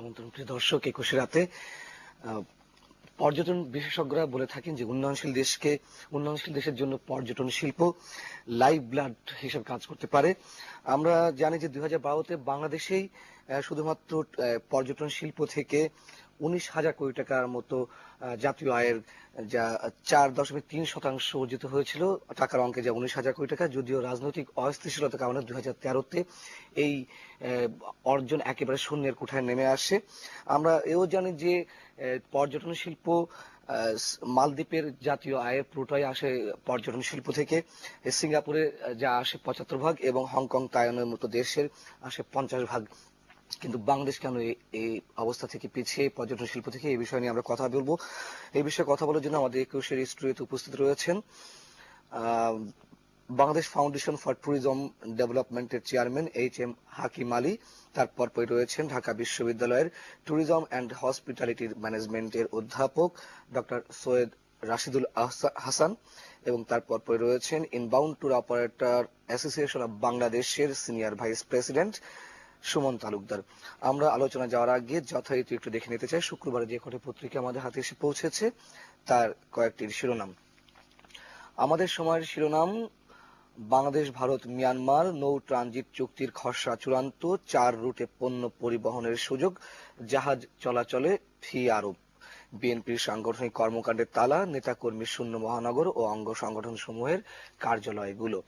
আমন্ত্রণ প্রিয় দর্শক। 21 রাতে পর্যটন বিশেষজ্ঞরা বলে থাকেন যে উন্নয়নশীল দেশের জন্য পর্যটন শিল্প লাইফ ব্লাড হিসেবে কাজ করতে পারে। আমরা জানি যে 2012-তে বাংলাদেশেই শুধুমাত্র পর্যটন শিল্প থেকে 19,000 কোটি টাকার মতো জাতীয় আয়ের যা 4.3% অর্জিত হয়েছিল টাকার অঙ্কে, যা 19,000 কোটি টাকা। যদিও রাজনৈতিক অস্থিতিশীলতার কারণে 2013-তে এই অর্জন একেবারে শূন্যের কোঠায় নেমে আসে। আমরা এও জানি যে পর্যটন শিল্প মালদ্বীপের জাতীয় আয়ের পুরোটাই আসে পর্যটন শিল্প থেকে। সিঙ্গাপুরে যা আসে 75 ভাগ এবং হংকং তাইওয়ানের মতো দেশের আসে 50 ভাগ। কিন্তু বাংলাদেশ কেন এই অবস্থা থেকে পিছিয়ে পর্যটন শিল্প থেকে, এই বিষয় নিয়ে আমরা কথা বলবো। এই বিষয়ে কথা বলার জন্য আমাদের 21-এর স্টুডিওতে উপস্থিত রয়েছেন বাংলাদেশ ফাউন্ডেশন ফর ট্যুরিজম ডেভেলপমেন্টের চেয়ারম্যান HM হাকিম আলী। তারপর রয়েছেন ঢাকা বিশ্ববিদ্যালয়ের ট্যুরিজম অ্যান্ড হসপিটালিটির ম্যানেজমেন্টের অধ্যাপক ডক্টর সৈয়দ রাশিদুল হাসান, এবং তারপর রয়েছেন inbound tour operator association of বাংলাদেশের senior vice president Suman Talukdar. আমরা আলোচনা যাওয়ার আগে যথারীতি একটু দেখে নিতে চাই শুক্রবারে যে কটি পত্রিকা আমাদের হাতে এসে পৌঁছেছে তার কয়েকটির শিরোনাম। আমাদের সময়ের শিরোনাম: বাংলাদেশ ভারত মিয়ানমার নৌ ট্রানজিট চুক্তির খসড়া চূড়ান্ত, 4 রুটে পণ্য পরিবহনের সুযোগ, জাহাজ চলাচলে ফি আরোপ, বিএনপির সাংগঠনিক কর্মকাণ্ডের তালা, নেতাকর্মী শূন্য মহানগর ও অঙ্গ সংগঠন সমূহের কার্যালয়গুলো।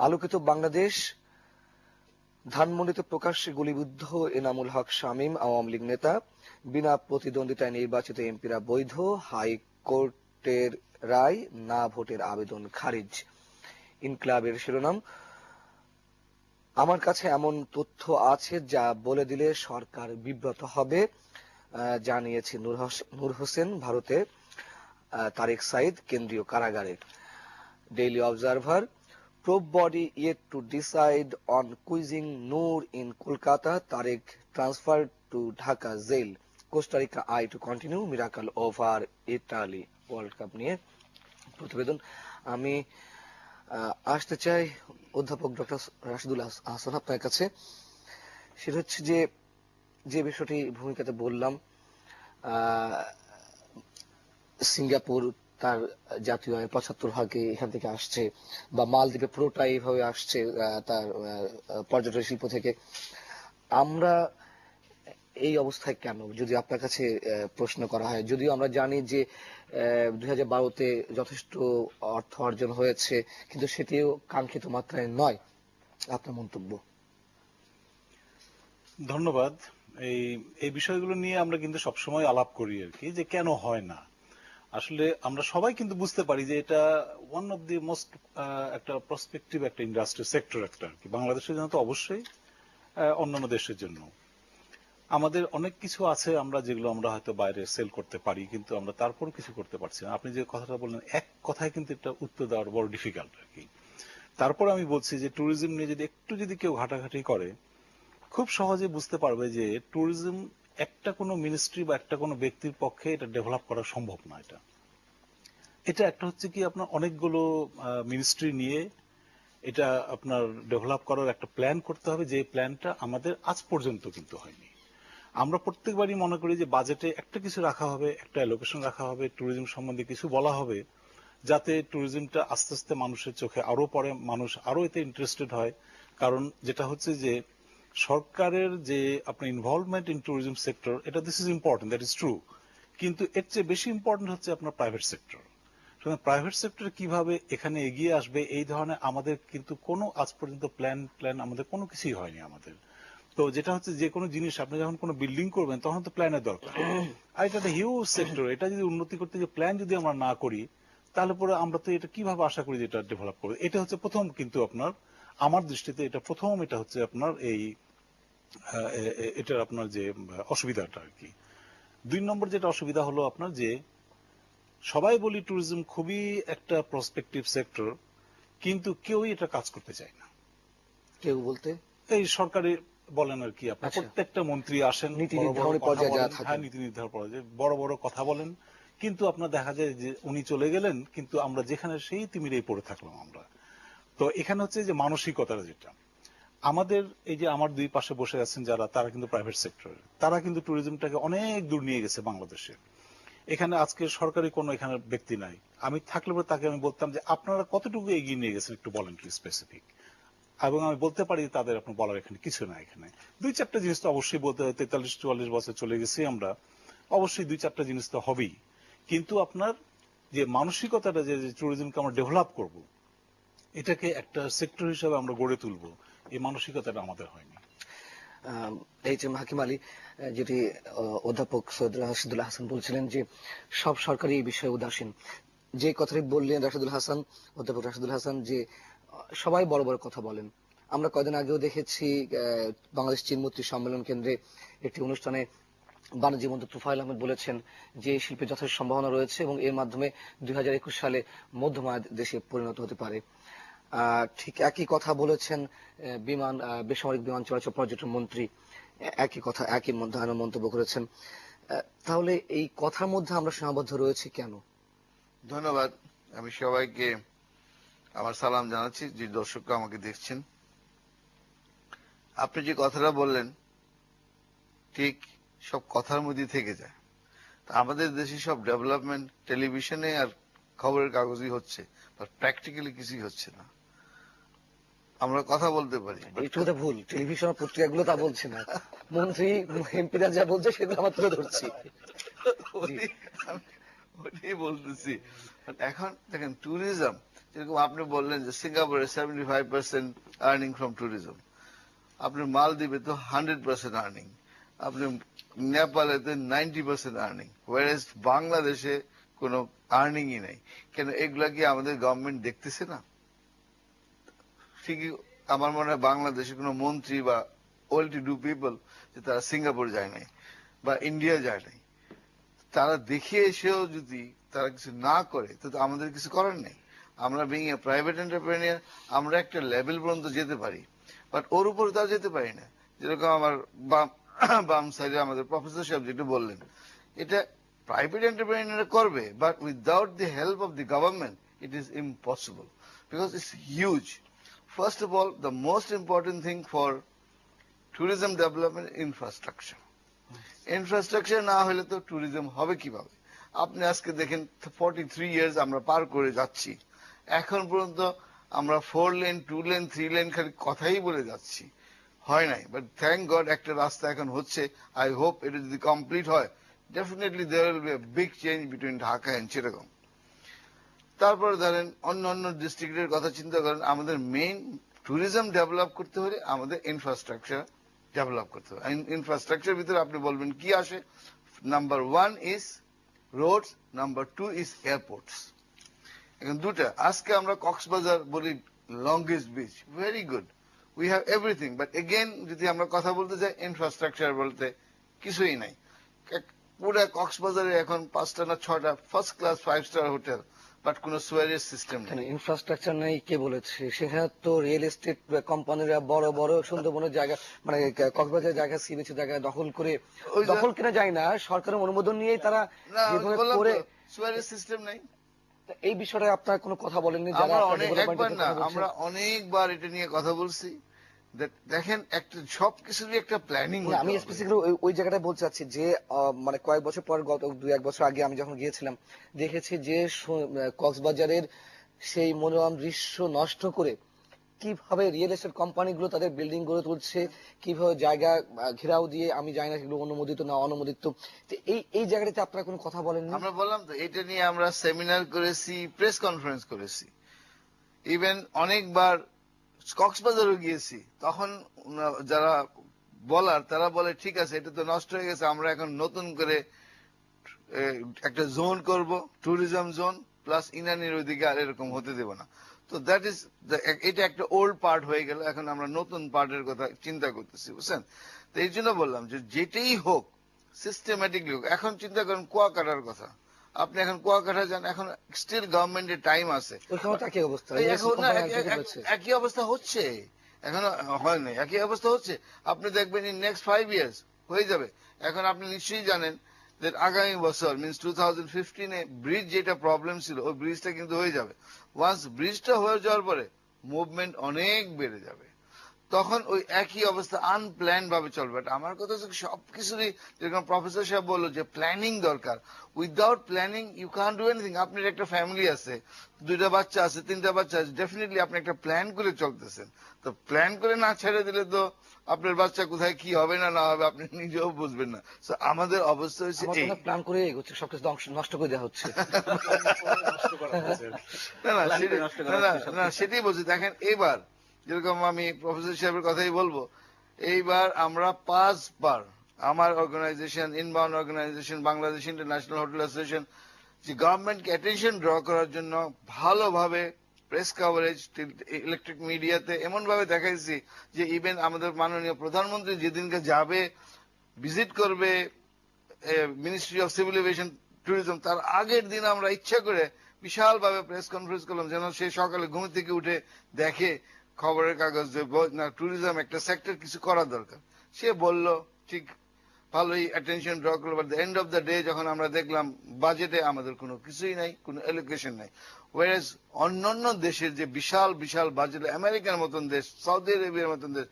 আলোকিত বাংলাদেশ: ধানমন্ডিতে প্রকাশ্যে গুলিবিদ্ধ এনামুল হক শামীম, আওয়ামী লীগ নেতা। বিনা প্রতিদ্বন্দ্বিতায় নির্বাচিত এমপিরা বৈধ, হাইকোর্টের রায়, না ভোটের আবেদন খারিজ। ইনকিলাবের শিরোনাম: আমার কাছে এমন তথ্য আছে যা বলে দিলে সরকার বিব্রত হবে, জানিয়েছে নূর হোসেন ভারতে, তারেক সাইদ কেন্দ্রীয় কারাগারে। Daily observer: probe body yet to decide on quizzing Noor in Kolkata, Tariq transferred to Dhaka jail. Costa Rica eye to continue, miracle over Italy. World cup নিয়ে প্রতিবেদন। আমি আসতে চাই অধ্যাপক ডক্টর রাশিদুল হাসান আপনার কাছে। সেটা হচ্ছে যে বিষয়টি ভূমিকাতে বললাম, সিঙ্গাপুর তার জাতীয় আয় 75 ভাগে এখান থেকে আসছে, বা মালদ্বীপে পুরোটাই এইভাবে আসছে তার পর্যটন শিল্প থেকে। আমরা এই অবস্থায় কেন, যদি আপনার কাছে প্রশ্ন করা হয়? যদিও আমরা জানি যে 2012-তে যথেষ্ট অর্থ অর্জন হয়েছে, কিন্তু সেটিও কাঙ্ক্ষিত মাত্রায় নয়। আপনার মন্তব্য? ধন্যবাদ। এই বিষয়গুলো নিয়ে আমরা কিন্তু সবসময় আলাপ করি আর কি, যে কেন হয় না। আসলে আমরা সবাই কিন্তু বুঝতে পারি যে এটা ওয়ান অফ দি মোস্ট একটা প্রসপেক্টিভ একটা ইন্ডাস্ট্রি সেক্টর একটা আর কি, বাংলাদেশের জন্য তো অবশ্যই, অন্যান্য দেশের জন্য। আমাদের অনেক কিছু আছে আমরা যেগুলো আমরা হয়তো বাইরে সেল করতে পারি, কিন্তু আমরা তারপরও কিছু করতে পারছি না। আপনি যে কথাটা বললেন, এক কথায় কিন্তু এটা উত্তর দেওয়ার বড় ডিফিকাল্ট আর কি। তারপর আমি বলছি যে ট্যুরিজম নিয়ে যদি কেউ ঘাটাঘাটি করে, খুব সহজে বুঝতে পারবে যে ট্যুরিজম একটা কোনো মিনিস্ট্রি বা একটা কোনো ব্যক্তির পক্ষে এটা ডেভেলপ করা সম্ভব না। এটা একটা হচ্ছে কি, আপনার অনেকগুলো মিনিস্ট্রি নিয়ে এটা আপনার ডেভেলপ করার একটা প্ল্যান করতে হবে, যে প্ল্যানটা আমাদের আজ পর্যন্ত কিন্তু হয়নি। আমরা প্রত্যেকবারই মনে করি যে বাজেটে একটা কিছু রাখা হবে, একটা অ্যালোকেশন রাখা হবে, ট্যুরিজম সম্বন্ধে কিছু বলা হবে, যাতে ট্যুরিজমটা আস্তে আস্তে মানুষের চোখে আরো পড়ে, মানুষ আরো এতে ইন্টারেস্টেড হয়। কারণ যেটা হচ্ছে যে সরকারের যে আপনার ইনভলভমেন্ট ইন ট্যুরিজম সেক্টর, এটা this is important, that is true, কিন্তু এর চেয়ে বেশি ইম্পর্টেন্ট হচ্ছে আপনার প্রাইভেট সেক্টর। প্রাইভেট সেক্টর কিভাবে এখানে এগিয়ে আসবে, এই ধরনের আমাদের কিন্তু কোনো আজ পর্যন্ত প্ল্যান আমাদের কোনো কিছুই হয়নি আমাদের। তো যেটা হচ্ছে, যে কোনো জিনিস আপনি যখন কোনো বিল্ডিং করবেন তখন তো প্ল্যানের দরকার, আর এটা একটা হিউজ সেক্টর। এটা যদি উন্নতি করতে গিয়ে প্ল্যান যদি আমরা না করি, তাহলে পরে আমরা তো এটা কিভাবে আশা করি যে এটা ডেভেলপ করবে। এটা হচ্ছে প্রথম, কিন্তু আপনার আমার দৃষ্টিতে এটা প্রথম, এটা হচ্ছে আপনার এটার আপনার যে অসুবিধাটা আর কি। 2 নম্বর যেটা অসুবিধা হলো আপনার, যে সবাই বলি ট্যুরিজম খুবই একটা প্রসপেক্টিভ সেক্টর, কিন্তু কেউই এটা কাজ করতে চায় না। কেউ বলতে এই সরকারি বলেন আর কি, আপনার প্রত্যেকটা মন্ত্রী আসেন, নীতি নির্ধারণ পর্যায়ে বড় বড় কথা বলেন, কিন্তু আপনার দেখা যায় যে উনি চলে গেলেন, কিন্তু আমরা যেখানে সেই তিমিরেই পড়ে থাকলাম আমরা। তো এখানে হচ্ছে যে মানসিকতার যেটা, আমাদের এই যে আমার দুই পাশে বসে আছেন যারা, তারা কিন্তু প্রাইভেট সেক্টরে, তারা কিন্তু ট্যুরিজমটাকে অনেক দূর নিয়ে গেছে বাংলাদেশে। এখানে আজকে সরকারি কোনো এখানে ব্যক্তি নাই, আমি থাকলে পরে তাকে আমি বলতাম যে আপনারা কতটুকু এগিয়ে নিয়ে গেছেন একটু বলেন কি স্পেসিফিক, এবং আমি বলতে পারি তাদের আপনার বলার এখানে কিছু না। এখানে দুই চারটা জিনিস তো অবশ্যই বলতে হয়, 43-44 বছর চলে গেছি আমরা, অবশ্যই দুই চারটা জিনিস তো হবেই। কিন্তু আপনার যে মানসিকতাটা যে ট্যুরিজমকে আমরা ডেভেলপ করব, এটাকে একটা সেক্টর হিসেবে আমরা গড়ে তুলবো, এই মানসিকতাটা আমাদের হয়নি। এইচ এম হাকিম আলী, যেটি অধ্যাপক সৈয়দ রাশিদুল হাসান বলছিলেন যে সব সরকারি এই বিষয়ে উদাসীন, যে কথাটি বললেন রাশিদুল হাসান, অধ্যাপক রাশিদুল হাসান, যে সবাই বড় বড় কথা বলেন। আমরা কয়দিন আগেও দেখেছি বাংলাদেশ চীন মৈত্রী সম্মেলন কেন্দ্রে একটি অনুষ্ঠানে বাণিজ্য মন্ত্রী তুফাইল আহমেদ বলেছেন যে এই শিল্পে যথেষ্ট সম্ভাবনা রয়েছে এবং এর মাধ্যমে 2021 সালে মধ্যমায় দেশে পরিণত হতে পারে। ঠিক একই কথা বলেছেন বেসামরিক বিমান চলাচল পর্যটন মন্ত্রী, একই কথা একই ধরনের মন্তব্য করেছেন। তাহলে এই কথার মধ্যে আমরা সীমাবদ্ধ রয়েছি কেন? ধন্যবাদ। আমি সবাইকে আমার সালাম জানাচ্ছি যে দর্শকরা আমাকে দেখছেন। আপনি যে কথাটা বললেন ঠিক সব কথার মধ্যে থেকে যায়। আমাদের দেশে সব ডেভেলপমেন্ট টেলিভিশনে আর খবরের কাগজই হচ্ছে, বাট প্র্যাকটিক্যালি কিছুই হচ্ছে না। আমরা কথা বলতে পারি, একটু কথা ভুল, টেলিভিশন পত্রিকাগুলো তা বলছে না, মন্ত্রী এমপিরা যা বলছে সেগুলো আমরা তুলে ধরছি। ওটাই বলতেছি। এখন দেখেন ট্যুরিজম, যেরকম আপনি বললেন যে সিঙ্গাপুরে 75% আর্নিং ফ্রম ট্যুরিজম, আপনি মালদ্বীপে তো 100% আর্নিং, আপনি নেপালেতে 90% আর্নিং, ওয়ারেজ বাংলাদেশে কোনো আর্নিংই নেই। কেন এগুলা কি আমাদের গভর্নমেন্ট দেখতেছে না? ঠিকই আমার মনে হয় বাংলাদেশে কোনো মন্ত্রী বা ওয়েল টু ডু পিপল যে তারা সিঙ্গাপুর যায় নাই বা ইন্ডিয়া যায় নাই, তারা দেখে এসেও যদি তারা কিছু না করে তো আমাদের কিছু করার নেই। আমরা বিং এ প্রাইভেট এন্টারপ্রেনিয়ার, আমরা একটা লেভেল পর্যন্ত যেতে পারি, বাট ওর উপরে তারা যেতে পারি না। যেরকম আমার বাম সাইডে আমাদের প্রফেসর সাহেব যেটা বললেন, এটা প্রাইভেট এন্টারপ্রেনিয়ার করবে, but without the help of the government it is impossible, because it's huge. First of all, the most important thing for tourism development, infrastructure. Infrastructure না হলে তো ট্যুরিজম হবে কিভাবে? আপনি আজকে দেখেন 43 ইয়ার্স আমরা পার করে যাচ্ছি, এখন পর্যন্ত আমরা 4 লেন 2 লেন 3 লেন খালি কথাই বলে যাচ্ছি, হয় নাই। বাট থ্যাংক গড একটা রাস্তা এখন হচ্ছে। আই হোপ এটা যদি কমপ্লিট হয়, definitely there will be a big change between Dhaka and Chittagong. তারপরে ধরেন অন্য অন্য ডিস্ট্রিক্টের কথা চিন্তা করেন, আমাদের মেইন ট্যুরিজম ডেভেলপ করতে হলে আমাদের ইনফ্রাস্ট্রাকচার ডেভেলপ করতে হবে। ইনফ্রাস্ট্রাকচার ভিতরে আপনি বলবেন কি আসে? Number 1 is roads, number 2 is airports. এখন দুটা, আজকে আমরা কক্সবাজার বলি longest beach, very good, we have everything, but again যদি আমরা কথা বলতে যাই ইনফ্রাস্ট্রাকচার বলতে কিছুই নাই। পুরো কক্সবাজারে এখন 5টা না 6টা first class 5 star hotel, but কোন সুয়ারেজ সিস্টেম নেই। ইনফ্রাস্ট্রাকচার নেই কে বলেছে? সেখানে তো রিয়েল এস্টেট কোম্পানিরা বড় বড় সুন্দরবনের জায়গা, মানে কক্সবাজারের জায়গা, সি বিচের জায়গা দখল করে, দখল কিনা যায় না, সরকারের অনুমোদন নিয়েই তারা যেভাবে করে, সুয়ারেজ সিস্টেম নেই। এই বিষয়ে আপনার কোনো কথা বলেননি? আমরা অনেকবার এটা নিয়ে কথা বলছি। দেখেন একটা সবকিছুরই একটা প্ল্যানিং। আমি স্পেসিফিক্যালি ওই জায়গাটা বলতে চাচ্ছি যে মানে কয়েক বছর পর, গত 2-1 বছর আগে আমি যখন গিয়েছিলাম, দেখেছি যে কক্সবাজারের সেই মনোরম দৃশ্য নষ্ট করে কিভাবে রিয়েল এস্টেট কোম্পানিগুলো তাদের বিল্ডিং গড়ে তুলছে, কিভাবে জায়গা ঘেরাও দিয়ে, আমি জানি না সেগুলো অনুমোদিত না অননুমোদিত। এই জায়গাটাতে আপনারা কোনো কথা বলেননি? আমরা বললাম তো, এটা নিয়ে আমরা সেমিনার করেছি, প্রেস কনফারেন্স করেছি, ইভেন অনেকবার কক্সবাজারও গিয়েছি। তখন যারা বলার তারা বলে ঠিক আছে এটা তো নষ্ট হয়ে গেছে, আমরা এখন নতুন করে একটা জোন করব, ট্যুরিজম জোন, প্লাস ইনানির ওইদিকে আর এরকম হতে দেব না। তো দ্যাট ইজ, এটা একটা ওল্ড পার্ট হয়ে গেল, এখন আমরা নতুন পার্টের কথা চিন্তা করতেছি, বুঝছেন? তো এই জন্য বললাম যে যেটাই হোক সিস্টেম্যাটিকলি হোক। এখন চিন্তা করেন কুয়াকাটার কথা, আপনি এখন কুয়াকাটা যান, এখন স্টিল গভর্নমেন্টের টাইম আছে, একই অবস্থা হচ্ছে, এখনো হয় নাই, একই অবস্থা হচ্ছে। আপনি দেখবেন ইন নেক্সট 5 ইয়ার্স হয়ে যাবে। এখন আপনি নিশ্চয়ই জানেন যে আগামী বছর মিনস 2015-এ ব্রিজ যেটা প্রবলেম ছিল ওই ব্রিজটা কিন্তু হয়ে যাবে। ওয়ান্স ব্রিজটা হয়ে যাওয়ার পরে মুভমেন্ট অনেক বেড়ে যাবে। তখন ওই একই অবস্থা আনপ্ল্যান ভাবে চলবে। But আমার কথা হচ্ছে সবকিছুরই, যেরকম প্রফেসর সাহেব বললো যে প্ল্যানিং দরকার। Without planning you can do anything. আপনার একটা ফ্যামিলি আছে, 2টা বাচ্চা আছে, 3টা বাচ্চা আছে, ডেফিনেটলি আপনি একটা প্ল্যান করে চলতেছেন। তো প্ল্যান করে না ছেড়ে দিলে তো আপনার বাচ্চা কোথায় কি হবে না না হবে আপনি নিজেও বুঝবেন না। So আমাদের অবস্থা হচ্ছে আমার এই। কোনো প্ল্যান করে এগোচ্ছে, সবকিছু নষ্ট করে দেওয়া হচ্ছে। নষ্ট করা হয়েছে আর কি। না না Plan করে সেটাই- নষ্ট করা না, না, হচ্ছে না, সবকিছু। সেটাই বলছি। দেখেন এইবার যেরকম আমি প্রফেসর সাহেবের কথাই বলবো, এইবার আমরা 5 বার আমার organisation, inbound organisation, Bangladesh international hotel association, যে গভর্নমেন্টকে অ্যাটেনশন ড্র করার জন্য ভালোভাবে প্রেস কভারেজ, ইলেকট্রিক মিডিয়াতে এমন ভাবে দেখাইছি যে ইভেন আমাদের মাননীয় প্রধানমন্ত্রী যেদিনকে যাবে, ভিজিট করবে ministry of civil aviation tourism, তার আগের দিন আমরা ইচ্ছা করে বিশাল ভাবে প্রেস কনফারেন্স করলাম, যেন সে সকালে ঘুম থেকে উঠে দেখে খবরের কাগজ যে না ট্যুরিজম একটা সেক্টর কিছু করা দরকার। সে বলল ঠিক ভালোই অ্যাটেনশন ড্র করলো, but the end of the day যখন আমরা দেখলাম বাজেটে আমাদের কোনো কিছুই নাই, কোনো এলোকেশন নাই। ওয়ারেজ অন্যান্য দেশের যে বিশাল বিশাল বাজেট, আমেরিকার মতন দেশ, সৌদি আরবিয়ার মতন দেশ,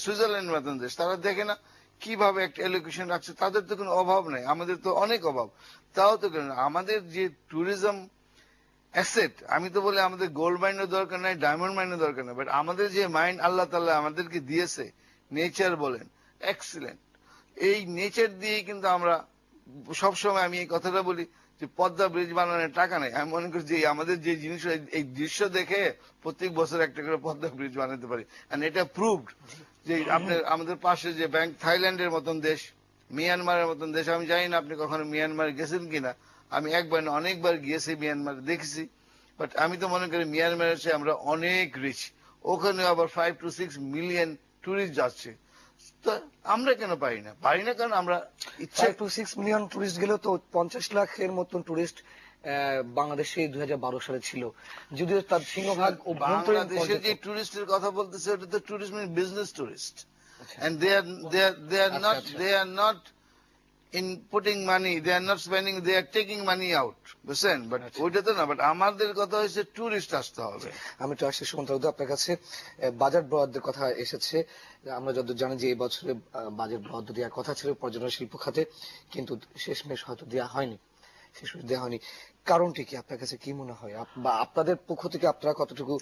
সুইজারল্যান্ড মতন দেশ, তারা দেখে না কিভাবে একটা এলোকেশন রাখছে। তাদের তো কোনো অভাব নাই, আমাদের তো অনেক অভাব। তাও তো কেন আমাদের যে ট্যুরিজম অ্যাসেট, আমি তো বলি আমাদের গোল্ড মাইনের দরকার নাই, ডায়মন্ড মাইনের দরকার নাই, বাট আমাদের যে মাইন্ড আল্লাহ তাআলা আমাদেরকে দিয়েছে, নেচার বলেন, এক্সিলেন্ট। এই নেচার দিয়ে কিন্তু আমরা সবসময়, আমি এই কথাটা বলি যে পদ্মা ব্রিজ বানানোর টাকা নেই। আমি মনে করি যে আমাদের যে জিনিস, এই দৃশ্য দেখে প্রত্যেক বছর একটা করে পদ্মা ব্রিজ বানাতে পারি। আর এটা প্রুভড যে আপনার আমাদের পাশে যে ব্যাংক, থাইল্যান্ডের মতন দেশ, মিয়ানমারের মতন দেশ, আমি জানি না আপনি কখনো মিয়ানমার গেছেন কিনা, আমি একবার না অনেকবার গিয়েছি মিয়ানমার, দেখেছি। বাট আমি তো মনে করি মিয়ানমারের চেয়ে আমরা অনেক রিচ। ওখানে আবার 5 to 6 মিলিয়ন টুরিস্ট যাচ্ছে। তো আমরা কেন পারি না? পারি না কারণ আমরা ইচ্ছা 5 to 6 মিলিয়ন টুরিস্ট গেলেও তো 50 লাখের মতন টুরিস্ট বাংলাদেশে 2012 সালে ছিল, যদিও তার সিংহভাগ অভ্যন্তরীণ বাংলাদেশের যে পর্যটক। টুরিস্টের কথা বলতেছে, ওটা তো টুরিস্ট মানে বিজনেস টুরিস্ট, আচ্ছা। and আচ্ছা, আচ্ছা। they are not in putting money, they are not spending, they are taking money out, বুঝছেন? বাট আচ্ছা। ওইটা তো না, বাট আমাদের কথা হচ্ছে টুরিস্ট আসতে হবে। আমি তো আসছি সুমন্ত আপনার কাছে, বাজেট বরাদ্দের কথা এসেছে। আমরা যতদূর জানি যে এই বছরে বাজেট বরাদ্দ দেওয়ার কথা ছিল পর্যটন শিল্প খাতে, কিন্তু শেষমেশ হয়তো দেওয়া হয়নি, কারণটি কি আপনার কাছে কি মনে হয়, বা আপনাদের পক্ষ থেকে আপনারা কতটুকু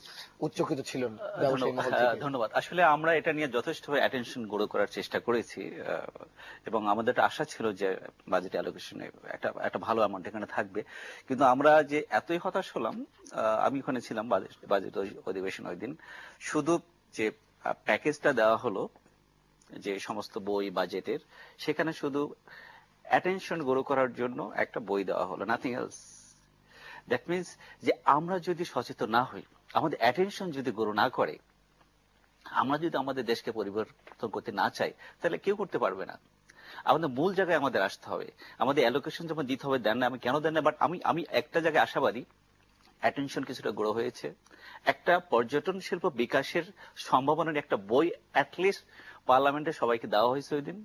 উচ্চকিত ছিলেন ব্যবসায়ী মহল থেকে? ধন্যবাদ। আসলে আমরা এটা নিয়ে যথেষ্টভাবে অ্যাটেনশন গড়ে করার চেষ্টা করেছি, এবং আমাদের একটা আশা ছিল যে বাজেট অ্যালোকেশনে একটা ভালো অ্যামাউন্ট এখানে থাকবে। কিন্তু আমরা যে এতই হতাশ হলাম, আমি ওখানে ছিলাম বাজেট অধিবেশন ওই দিন, শুধু যে প্যাকেজটা দেওয়া হলো যে সমস্ত বই বাজেটের, সেখানে শুধু অ্যাটেনশন গ্রো করার জন্য একটা বই দেওয়া হলো, নাথিং এলস। দ্যাট মিনস যে আমরা যদি সচেতন না হই, আমাদের অ্যাটেনশন যদি গ্রো না করে, আমরা যদি আমাদের দেশকে পরিবর্তন করতে না চাই, তাহলে কেউ করতে পারবে না। আমাদের মূল জায়গায় আমাদের আসতে হবে, আমাদের অ্যালোকেশন যেমন দিতে হবে, দেন না, আমি কেন দেন না, বাট আমি একটা জায়গায় আশাবাদী, অ্যাটেনশন কিছুটা গ্রো হয়েছে। একটা পর্যটন শিল্প বিকাশের সম্ভাবনার একটা বই অ্যাটলিস্ট পার্লামেন্টে সবাইকে দেওয়া হয়েছে ওই দিন,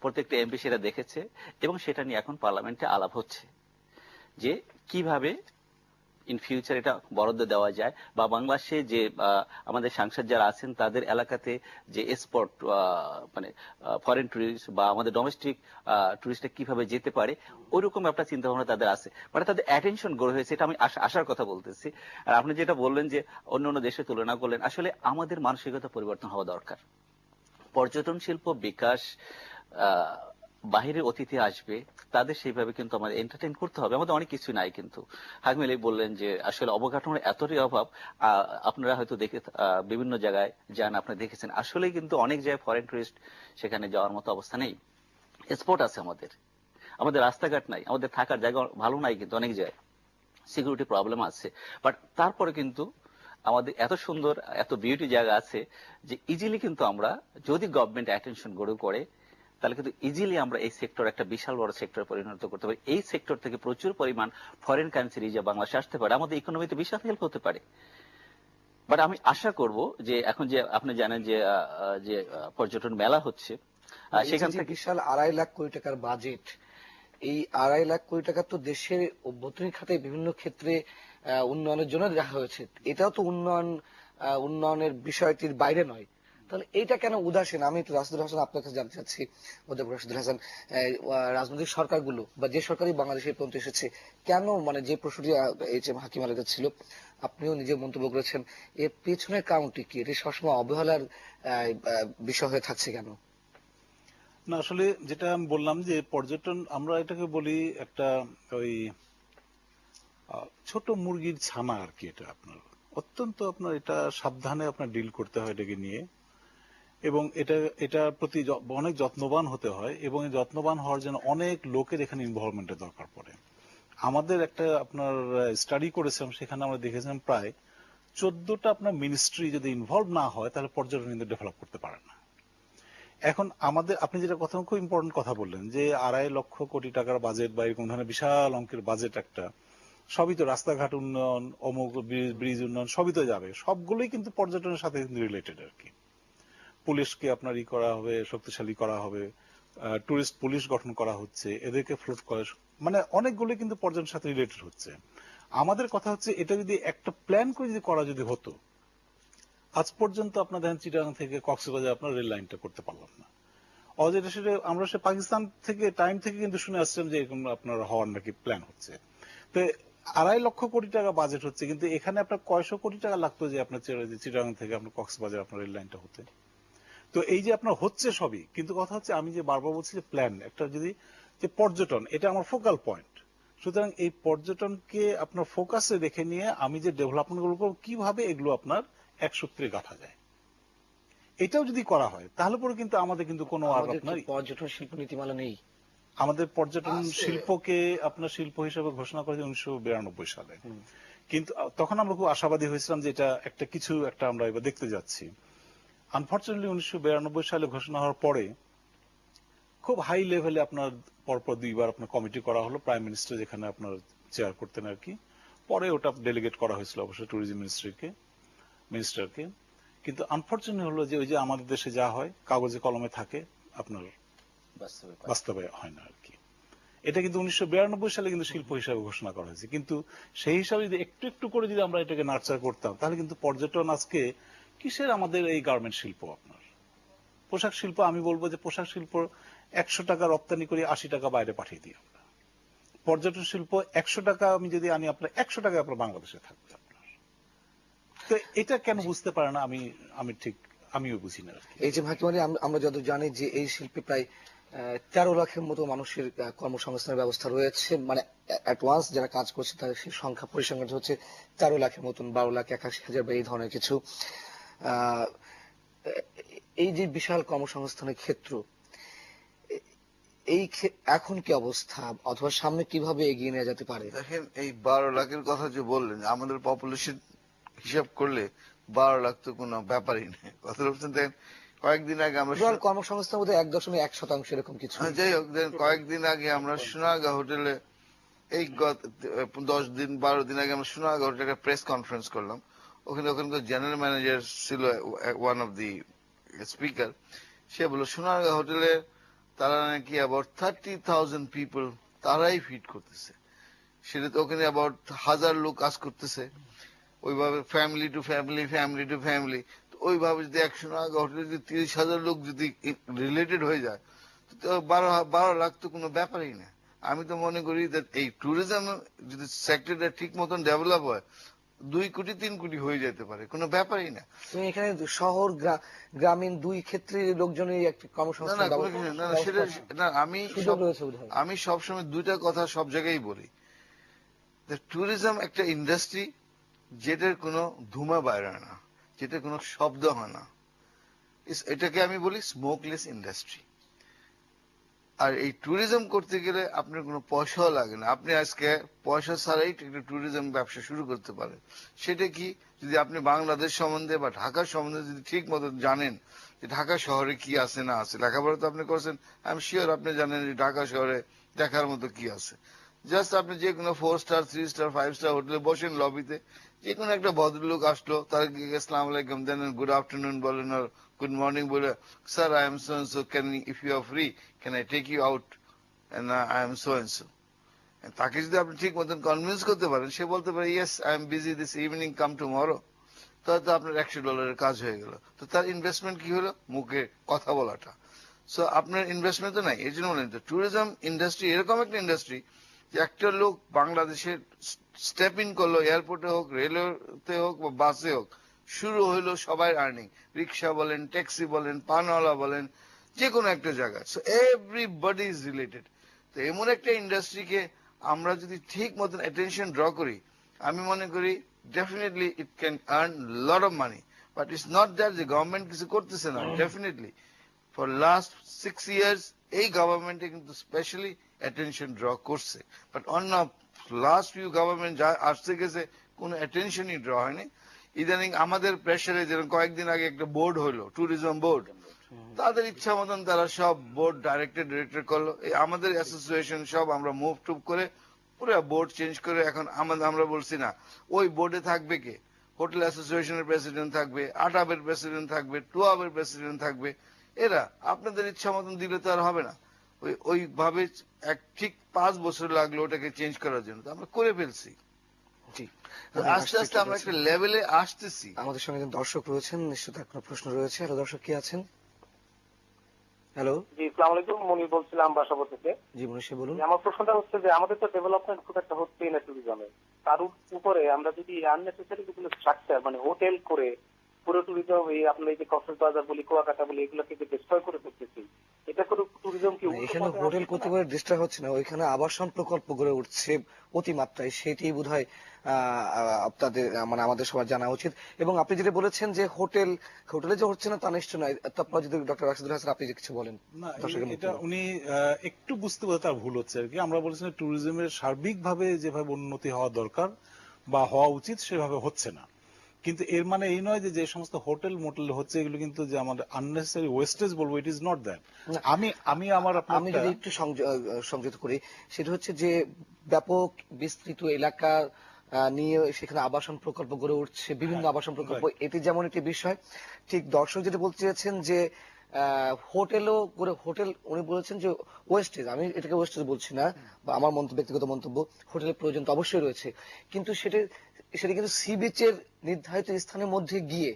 প্রত্যেকটা এমপি সেটা দেখেছে, এবং সেটা নিয়ে এখন পার্লামেন্টে আলাপ হচ্ছে যে কিভাবে ইন ফিউচার এটা বরাদ্দ দেওয়া যায়, বা বাংলাদেশে যে আমাদের সাংসদ যারা আছেন তাদের এলাকাতে যে স্পট মানে ফরেন টুরিস্ট বা আমাদের ডোমেস্টিক টুরিস্টরা কিভাবে যেতে পারে, ওইরকম একটা চিন্তা ভাবনা তাদের আছে, মানে তাদের অ্যাটেনশন গ্রো হয়েছে। এটা আমি আশার কথা বলতেছি। আর আপনি যেটা বললেন যে অন্য অন্য দেশে তুলনা করলেন, আসলে আমাদের মানসিকতা পরিবর্তন হওয়া দরকার। পর্যটন শিল্প বিকাশ, বাহিরের অতিথি আসবে, তাদের সেইভাবে কিন্তু আমাদের এন্টারটেইন করতে হবে। আমাদের অনেক কিছু নাই, কিন্তু হাকমিল বললেন যে আসলে অবকাঠামোর এতটাই অভাব। আপনারা হয়তো দেখে বিভিন্ন জায়গায় যান, আপনি দেখেছেন, আসলে কিন্তু অনেক জায়গায় ফরেন টুরিস্ট সেখানে যাওয়ার মতো অবস্থা নেই। স্পট আছে আমাদের রাস্তাঘাট নাই, আমাদের থাকার জায়গা ভালো নাই, কিন্তু অনেক জায়গায় সিকিউরিটি প্রবলেম আছে। বাট তারপরে কিন্তু আমাদের এত সুন্দর, এত বিউটি জায়গা আছে যে ইজিলি কিন্তু আমরা যদি গভর্নমেন্ট অ্যাটেনশন গড়ে করে, তাহলে কিন্তু ইজিলি আমরা এই সেক্টর একটা বিশাল বড় সেক্টরে পরিণত করতে পারি। এই সেক্টর থেকে প্রচুর পরিমাণ ফরেন কারেন্সি রিজার্ভ বাংলাদেশে আসতে পারে, আমাদের ইকোনমিতে বিশাল হেল্প হতে পারে। বাট আমি আশা করব যে এখন যে আপনি জানেন যে পর্যটন মেলা হচ্ছে, সেখান থেকে বিশাল 2.5 লাখ কোটি টাকার বাজেট, এই 2.5 লাখ কোটি টাকা তো দেশের অভ্যন্তরীণ খাতে বিভিন্ন ক্ষেত্রে উন্নয়নের জন্য রাখা হয়েছে। এটাও তো উন্নয়নের বিষয়টির বাইরে নয়। তাহলে এইটা কেন উদাসীন? আমি একটু রাশিদুল হাসান আপনার কাছে জানতে চাচ্ছি, অধ্যাপক রাশিদুল হাসান, রাজনৈতিক সরকারগুলো বা যে সরকারই বাংলাদেশে পর্যন্ত এসেছে, কেন মানে যে প্রশ্নটি এইচ এম হাকিম আলীর কাছে ছিল, আপনিও নিজে মন্তব্য করেছেন, এর পেছনের কারণটি কি? এটি সবসময় অবহেলার বিষয় হয়ে থাকছে কেন? না, আসলে যেটা আমি বললাম যে পর্যটন, আমরা এটাকে বলি একটা ওই ছোট মুরগির ছানা আর কি। এটা আপনার অত্যন্ত আপনার এটা সাবধানে আপনার ডিল করতে হয় এটাকে নিয়ে, এবং এটার প্রতি অনেক যত্নবান হতে হয়, এবং এই যত্নবান হওয়ার জন্য অনেক লোকের এখানে ইনভলভমেন্টের দরকার পড়ে। আমাদের একটা আপনার স্টাডি করেছিলাম, সেখানে আমরা দেখেছিলাম প্রায় 14টা আপনার মিনিস্ট্রি যদি ইনভলভ না হয় তাহলে পর্যটন কিন্তু ডেভেলপ করতে পারে না। এখন আমাদের, আপনি যেটা কথা খুব ইম্পর্টেন্ট কথা বললেন যে 2.5 লক্ষ কোটি টাকার বাজেট বা এরকম ধরনের বিশাল অঙ্কের বাজেট একটা, সবই তো রাস্তাঘাট উন্নয়ন, অমুক ব্রিজ উন্নয়ন, সবই তো যাবে, সবগুলোই কিন্তু পর্যটনের সাথে কিন্তু রিলেটেড আর কি। পুলিশকে আপনার করা হবে, শক্তিশালী করা হবে, টুরিস্ট পুলিশ গঠন করা হচ্ছে, এদেরকে ফ্লোট করা, মানে অনেকগুলো কিন্তু পর্যটনের সাথে রিলেটেড হচ্ছে। আমাদের কথা হচ্ছে এটা যদি একটা প্ল্যান করে যদি করা যদি হতো, আজ পর্যন্ত আপনার দেখেন চিটাগাং থেকে কক্সবাজার আপনার রেল লাইনটা করতে পারলাম না। অযথা সেটা আমরা সে পাকিস্তান থেকে টাইম থেকে কিন্তু শুনে আসছিলাম যে এরকম আপনার হওয়ার নাকি প্ল্যান হচ্ছে। তো 2.5 লক্ষ কোটি টাকা বাজেট হচ্ছে, কিন্তু এখানে আপনার কয়শো কোটি টাকা লাগতো যে আপনার চিটাগাং থেকে আপনার কক্সবাজার আপনার রেল লাইনটা হতে। তো এই যে আপনার হচ্ছে সবই, কিন্তু কথা হচ্ছে আমি যে বারবার বলছি যে প্ল্যান একটা যদি, যে পর্যটন এটা আমার ফোকাল পয়েন্ট, সুতরাং এই পর্যটনকে আপনার ফোকাসে রেখে নিয়ে আমি যে ডেভেলপমেন্ট গুলো করবো, কিভাবে এগুলো আপনার এক সূত্রে গাঁথা যায়, এটাও যদি করা হয় তাহলে পরে কিন্তু আমাদের কিন্তু কোনো আর আমাদের আপনার, কি পর্যটন শিল্প নীতিমালা নেই? আমাদের পর্যটন আছে। শিল্পকে আপনার শিল্প হিসেবে ঘোষণা করেছে 1992 সালে। কিন্তু তখন আমরা খুব আশাবাদী হয়েছিলাম যে এটা একটা কিছু একটা আমরা এবার দেখতে যাচ্ছি। আনফরচুনেটলি 1992 সালে ঘোষণা হওয়ার পরে খুব হাই লেভেলে আপনার পরপর 2বার আপনার কমিটি করা হলো, প্রাইম মিনিস্টার যেখানে আপনার চেয়ার করতেন আর কি। পরে ওটা ডেলিগেট করা হয়েছিল অবশ্যই ট্যুরিজম মিনিস্টারকে। কিন্তু আনফরচুনেট হলো যে ওই যে আমাদের দেশে যা হয় কাগজে কলমে থাকে, আপনার বাস্তবে হয় না আর কি। এটা কিন্তু 1992 সালে কিন্তু শিল্প হিসাবে ঘোষণা করা হয়েছে, কিন্তু সেই হিসাবে যদি একটু একটু করে যদি আমরা এটাকে নার্চার করতাম, তাহলে কিন্তু পর্যটন আজকে কিসের আমাদের এই গার্মেন্ট শিল্প, আপনার পোশাক শিল্প, আমি বলবো যে পোশাক শিল্প 100 টাকা রপ্তানি করে 80 টাকা বাইরে পাঠিয়ে দিই আমরা। পর্যটন শিল্প 100 টাকা আমি যদি আনি, আপনার 100 টাকা আপনার বাংলাদেশে থাকবে আপনার। তো এটা কেন বুঝতে পারে না, আমি ঠিক আমিও বুঝি না আর কি। এই যে ভাকিমারি, আমরা যত জানি যে এই শিল্পে প্রায় 13 লাখের মতো মানুষের কর্মসংস্থানের ব্যবস্থা রয়েছে, মানে অ্যাডভান্স যারা কাজ করছে তাদের সেই সংখ্যা পরিসংখ্যান হচ্ছে 13 লাখের মতন, 12,81,000 বা এই ধরনের কিছু। আহ, এই যে বিশাল কর্মসংস্থানের ক্ষেত্র, এখন কি অবস্থা, অথবা সামনে কিভাবে এগিয়ে নেওয়া যেতে পারে? দেখেন, এই 12 লাখের কথা যে বললেন, আমাদের পপুলেশন হিসাব করলে 12 লাখ তো কোনো ব্যাপারই নেই। কথা বলছেন, দেখেন কয়েকদিন আগে আমরা টোটাল কর্মসংস্থান বোধহয় 1.1% এরকম কিছু। যাই হোক, দেখেন কয়েকদিন আগে আমরা সোনাগা হোটেলে, এই 10-12 দিন আগে আমরা সোনাগা হোটেলে একটা প্রেস কনফারেন্স করলাম। ওখানকার জেনারেল ম্যানেজার ছিল ওয়ান অফ দি স্পিকার। সে বলল সোনাগা হোটেলে তারা নাকি অ্যাবাউট 30,000 পিপল তারাই ফিট করতেছে। সেটা তো ওখানে অ্যাবাউট 1000 লোক কাজ করতেছে ওইভাবে, ফ্যামিলি টু ফ্যামিলি। তো ওইভাবে যদি 100 হোটেলে যদি 30,000 লোক যদি রিলেটেড হয়ে যায়, তো 12 লাখ তো কোনো ব্যাপারই না। আমি তো মনে করি যে এই ট্যুরিজম যদি সেক্টরটা ঠিক মতন ডেভেলপ হয়, 2 কোটি 3 কোটি হয়ে যেতে পারে, কোনো ব্যাপারই না। তুমি এখানে শহর গ্রামীণ দুই ক্ষেত্রে লোকজনের একটা না কর্মসংস্থান কোনো কিছু না, সেটা না। আমি সবসময় দুইটা কথা সব জায়গায় বলি, ট্যুরিজম একটা ইন্ডাস্ট্রি যেটার কোনো ধুমা বাইরে হয় না, যেটার কোনো শব্দ হয় না। এটাকে আমি বলি স্মোকলেস ইন্ডাস্ট্রি। আর এই ট্যুরিজম করতে গেলে আপনার কোনো পয়সাও লাগে না। আপনি আজকে পয়সা ছাড়াই একটা ট্যুরিজম ব্যবসা শুরু করতে পারেন। সেটা কি, যদি আপনি বাংলাদেশ সম্বন্ধে বা ঢাকা সম্বন্ধে যদি ঠিক মতো জানেন যে ঢাকা শহরে কি আছে না আছে, লেখাপড়া তো আপনি করছেন, আমি শিওর আপনি জানেন যে ঢাকা শহরে দেখার মতো কি আছে। জাস্ট আপনি যে কোনো 4 স্টার 3 স্টার 5 স্টার হোটেলে বসেন, লবিতে যে কোনো একটা ভদ্রলোক আসলো, তার আসসালামু আলাইকুম দেন, গুড আফটারনুন বলেন, আর গুড মর্নিং বলে, sir I am so and so, can if you are free can I take you out, I am so and so. তাকে যদি আপনি ঠিক মতন কনভিন্স করতে পারেন, সে বলতে পারে yes I am busy this evening, come tomorrow. তাহলে তো আপনার $100 কাজ হয়ে গেল। তো তার ইনভেস্টমেন্ট কি হলো? মুখে কথা বলাটা। সো আপনার ইনভেস্টমেন্ট তো নাই। এই জন্য বলেন ট্যুরিজম ইন্ডাস্ট্রি এরকম একটা ইন্ডাস্ট্রি যে একটা লোক বাংলাদেশে স্টেপ ইন করলো, এয়ারপোর্টে হোক, রেলওয়েতে হোক বা বাসে হোক, শুরু হইলো সবাই আর্নিং। রিক্সা বলেন, ট্যাক্সি বলেন, পানওয়ালা বলেন, যে কোনো একটা জায়গায়। So everybody is related. তো এমন একটা ইন্ডাস্ট্রিকে আমরা যদি ঠিক মতন অ্যাটেনশন ড্র করি, আমি মনে করি definitely it can earn lot of money. But it's not that যে গভর্নমেন্ট কিছু করতেছে না। ডেফিনেটলি ফর লাস্ট 6 ইয়ার্স এই গভর্নমেন্টে কিন্তু স্পেশালি অ্যাটেনশন ড্র করছে। বাট অন্য লাস্ট ফিউ গভর্নমেন্ট যা আসতে গেছে কোনো অ্যাটেনশনই ড্র হয়নি। ইদানিং আমাদের প্রেসারে যেরকম কয়েকদিন আগে একটা বোর্ড হলো, ট্যুরিজম বোর্ড, তাদের ইচ্ছা মতন তারা সব বোর্ড ডিরেক্টর করলো। এই আমাদের অ্যাসোসিয়েশন সব আমরা মুভ টুভ করে পুরো বোর্ড চেঞ্জ করে এখন আমরা বলছি না ওই বোর্ডে থাকবে কে, হোটেল অ্যাসোসিয়েশনের প্রেসিডেন্ট থাকবে, আটাবের প্রেসিডেন্ট থাকবে, টুয়াবের প্রেসিডেন্ট থাকবে। এরা আপনাদের ইচ্ছা মতন দিলে তো আর হবে না। ওইভাবে ঠিক 5 বছর লাগলো ওটাকে চেঞ্জ করার জন্য, তো আমরা করে ফেলছি। জি, আস্তে আস্তে আমরা একটা লেভেলে আসতেছি। আমাদের সঙ্গে একজন দর্শক রয়েছেন, নিশ্চয়ই তার কোনো প্রশ্ন রয়েছে। হ্যালো দর্শক, কে আছেন? হ্যালো, জি, আসসালামু আলাইকুম। মনির বলছিলাম বাসাবো থেকে। জি মনীষী বলুন। আমার প্রশ্নটা হচ্ছে যে আমাদের তো ডেভেলপমেন্ট খুব একটা হচ্ছেই না ট্যুরিজমে। তার উপরে আমরা যদি আননেসেসারি কিছু স্ট্রাকচার মানে হোটেল করে পুরো ট্যুরিজম এই আপনার এই যে কক্সবাজার বলি, কুয়াকাটা বলি, এগুলোকে যে ডিস্ট্রয় করে ফেলতেছি, এটা করে ট্যুরিজম কি এখানে হোটেল করতে করে ডিস্ট্রাক্ট হচ্ছে না, ওইখানে আবাসন প্রকল্প গড়ে উঠছে অতিমাত্রায়, সেটি বোধহয় আপনাদের মানে আমাদের সবার জানা উচিত। এবং আপনি যেটা বলেছেন যে হোটেলে যে হচ্ছে না তা নিশ্চয় নয়। তারপর যদি ডক্টর রাশিদুল হাসান আপনি যে কিছু বলেন। না, দর্শকের মুখ এটা থেকে। উনি একটু বুঝতে পারে তার ভুল হচ্ছে আর কি। আমরা বলছি ট্যুরিজমের সার্বিকভাবে যেভাবে উন্নতি হওয়া দরকার বা হওয়া উচিত সেভাবে হচ্ছে না। কিন্তু এর মানে এই নয় যে যে সমস্ত হোটেল মোটেল হচ্ছে এগুলো কিন্তু যে আমাদের আননেসেসারি ওয়েস্টেজ বলবো, ইট ইজ নট দ্যাট। না, আমি আমার আমি যদি একটু সংযুক্ত করি, সেটা হচ্ছে যে ব্যাপক বিস্তৃত এলাকা নিয়ে সেখানে আবাসন প্রকল্প গড়ে উঠছে, বিভিন্ন আবাসন প্রকল্প, এটি যেমন একটি বিষয়। ঠিক দর্শক যেটা বলতে চেয়েছেন যে হোটেলও করে, হোটেল উনি বলেছেন যে ওয়েস্টেজ, আমি এটাকে ওয়েস্টেজ বলছি না, বা আমার ব্যক্তিগত মন্তব্য, হোটেলের প্রয়োজন তো অবশ্যই রয়েছে, কিন্তু সেটা কিন্তু সি বিচের নির্ধারিত স্থানের মধ্যে গিয়ে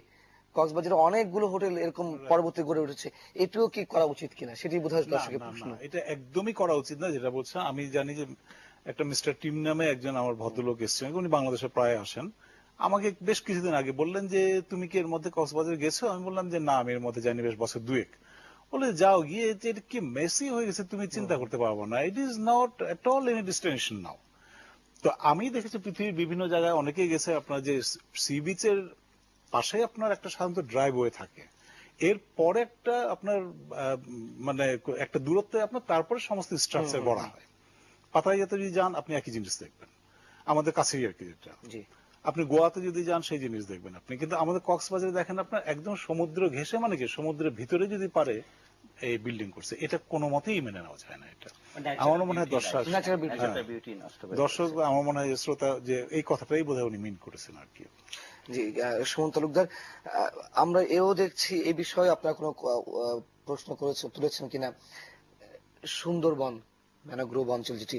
কক্সবাজারে অনেকগুলো হোটেল এরকম পরবর্তী গড়ে উঠেছে, এটিও কি করা উচিত কিনা সেটি বোধহয় দর্শকের প্রশ্ন। এটা একদমই করা উচিত না যেটা বলছেন। আমি জানি যে একটা মিস্টার টিম নামে একজন আমার ভদ্রলোক এসেছেন, উনি বাংলাদেশে প্রায় আসেন। আমাকে বেশ কিছুদিন আগে বললেন যে তুমি কি এর মধ্যে কক্সবাজার গেছো? আমি বললাম যে না, আমি এর মধ্যে যাইনি, বেশ বছর 2 বলে যাও গিয়ে, এটা কি মেসি হয়ে গেছে তুমি চিন্তা করতে পারবো না। It is not at all any destination now. তো আমি দেখেছি পৃথিবীর বিভিন্ন জায়গায় অনেকেই গেছে, আপনার যে সি বিচের পাশে আপনার একটা সাধারণত ড্রাইভওয়ে থাকে, এর পরে একটা আপনার মানে একটা দূরত্বে আপনার তারপরে সমস্ত স্ট্রাকচার গড়া হয়। পাতায়াতে যদি যান আপনি একই জিনিস দেখবেন, আমাদের কাছেই আর কি যেটা। আপনি গোয়াতে যদি যান সেই জিনিস দেখবেন আপনি। কিন্তু আমাদের কক্সবাজারে দেখেন আপনার একদম সমুদ্র ঘেঁষে, মানে কি সমুদ্রের ভিতরে যদি পারে এই বিল্ডিং করছে, এটা কোনো মতেই মেনে নেওয়া যায় না। এটা আমার মনে হয় দর্শক আমার মনে হয় শ্রোতা যে এই কথাটাই বোধহয় উনি মিন করেছেন আর কি। জি, সুমন তালুকদার, আমরা এও দেখছি এই বিষয়ে আপনারা কোনো প্রশ্ন তুলেছেন কিনা, সুন্দরবন ম্যানগ্রোভ অঞ্চল যেটি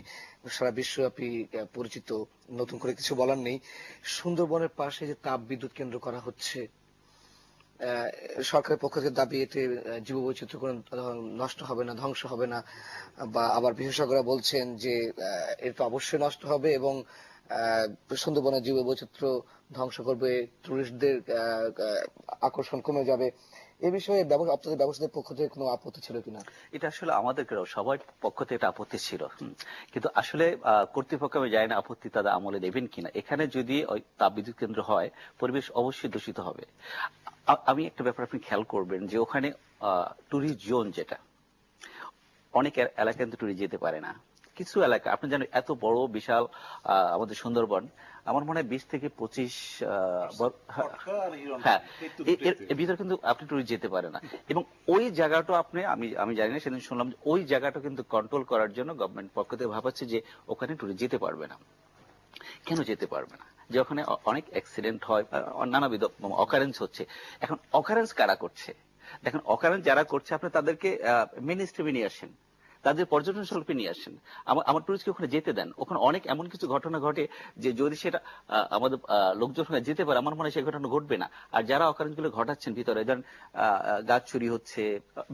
সারা বিশ্বব্যাপী পরিচিত, নতুন করে কিছু বলার নেই। সুন্দরবনের পাশে যে তাপ বিদ্যুৎ কেন্দ্র করা হচ্ছে, সরকারের পক্ষ থেকে দাবি এতে জীববৈচিত্র্য কোনো নষ্ট হবে না, ধ্বংস হবে না, বা আবার বিশেষজ্ঞরা বলছেন যে এটা অবশ্যই নষ্ট হবে এবং সুন্দরবনের জীববৈচিত্র্য ধ্বংস করবে, টুরিস্টদের আকর্ষণ কমে যাবে। এই বিষয়ে আপনাদের ব্যবসাদের পক্ষ থেকে কোনো আপত্তি ছিল কিনা? এটা আসলে আমাদের সবার পক্ষ থেকে একটা আপত্তি ছিল, কিন্তু আসলে কর্তৃপক্ষ আমি জানি না আপত্তি তাদের আমলে দেবেন কিনা। এখানে যদি ওই তাপবিদ্যুৎ কেন্দ্র হয় পরিবেশ অবশ্যই দূষিত হবে। আমি একটা ব্যাপার আপনি খেয়াল করবেন যে ওখানে ট্যুরিস্ট জোন, যেটা অনেক এলাকা কিন্তু ট্যুরিস্ট যেতে পারে না। কিছু এলাকা আপনি জানেন, এত বড় বিশাল আমাদের সুন্দরবন, আমার মনে হয় 20 থেকে 25 হ্যাঁ এর ভিতরে কিন্তু আপনি টুরিস্ট যেতে পারে না। এবং ওই জায়গাটা আমি জানি না, সেদিন শুনলাম যে ওই জায়গাটা কিন্তু কন্ট্রোল করার জন্য গভর্নমেন্ট পক্ষ থেকে ভাবাচ্ছে যে ওখানে টুরিস্ট যেতে পারবে না। কেন যেতে পারবে না? যে ওখানে অনেক অ্যাক্সিডেন্ট হয়, নানাবিধ অকারেন্স হচ্ছে। এখন অকারেন্স কারা করছে? দেখেন, অকারেন্স যারা করছে আপনি তাদেরকে মেইন স্ট্রিমে নিয়ে আসেন, তাদের পর্যটন শিল্পে নিয়ে আসেন, আমার টুরিস্টকে ওখানে যেতে দেন। ওখানে অনেক এমন কিছু ঘটনা ঘটে যে যদি সেটা আমাদের লোকজন ওখানে যেতে পারে, আমার মনে হয় সেই ঘটনা ঘটবে না। আর যারা অকারেন্সগুলো ঘটাচ্ছেন ভিতরে, ধরেন গাছ চুরি হচ্ছে,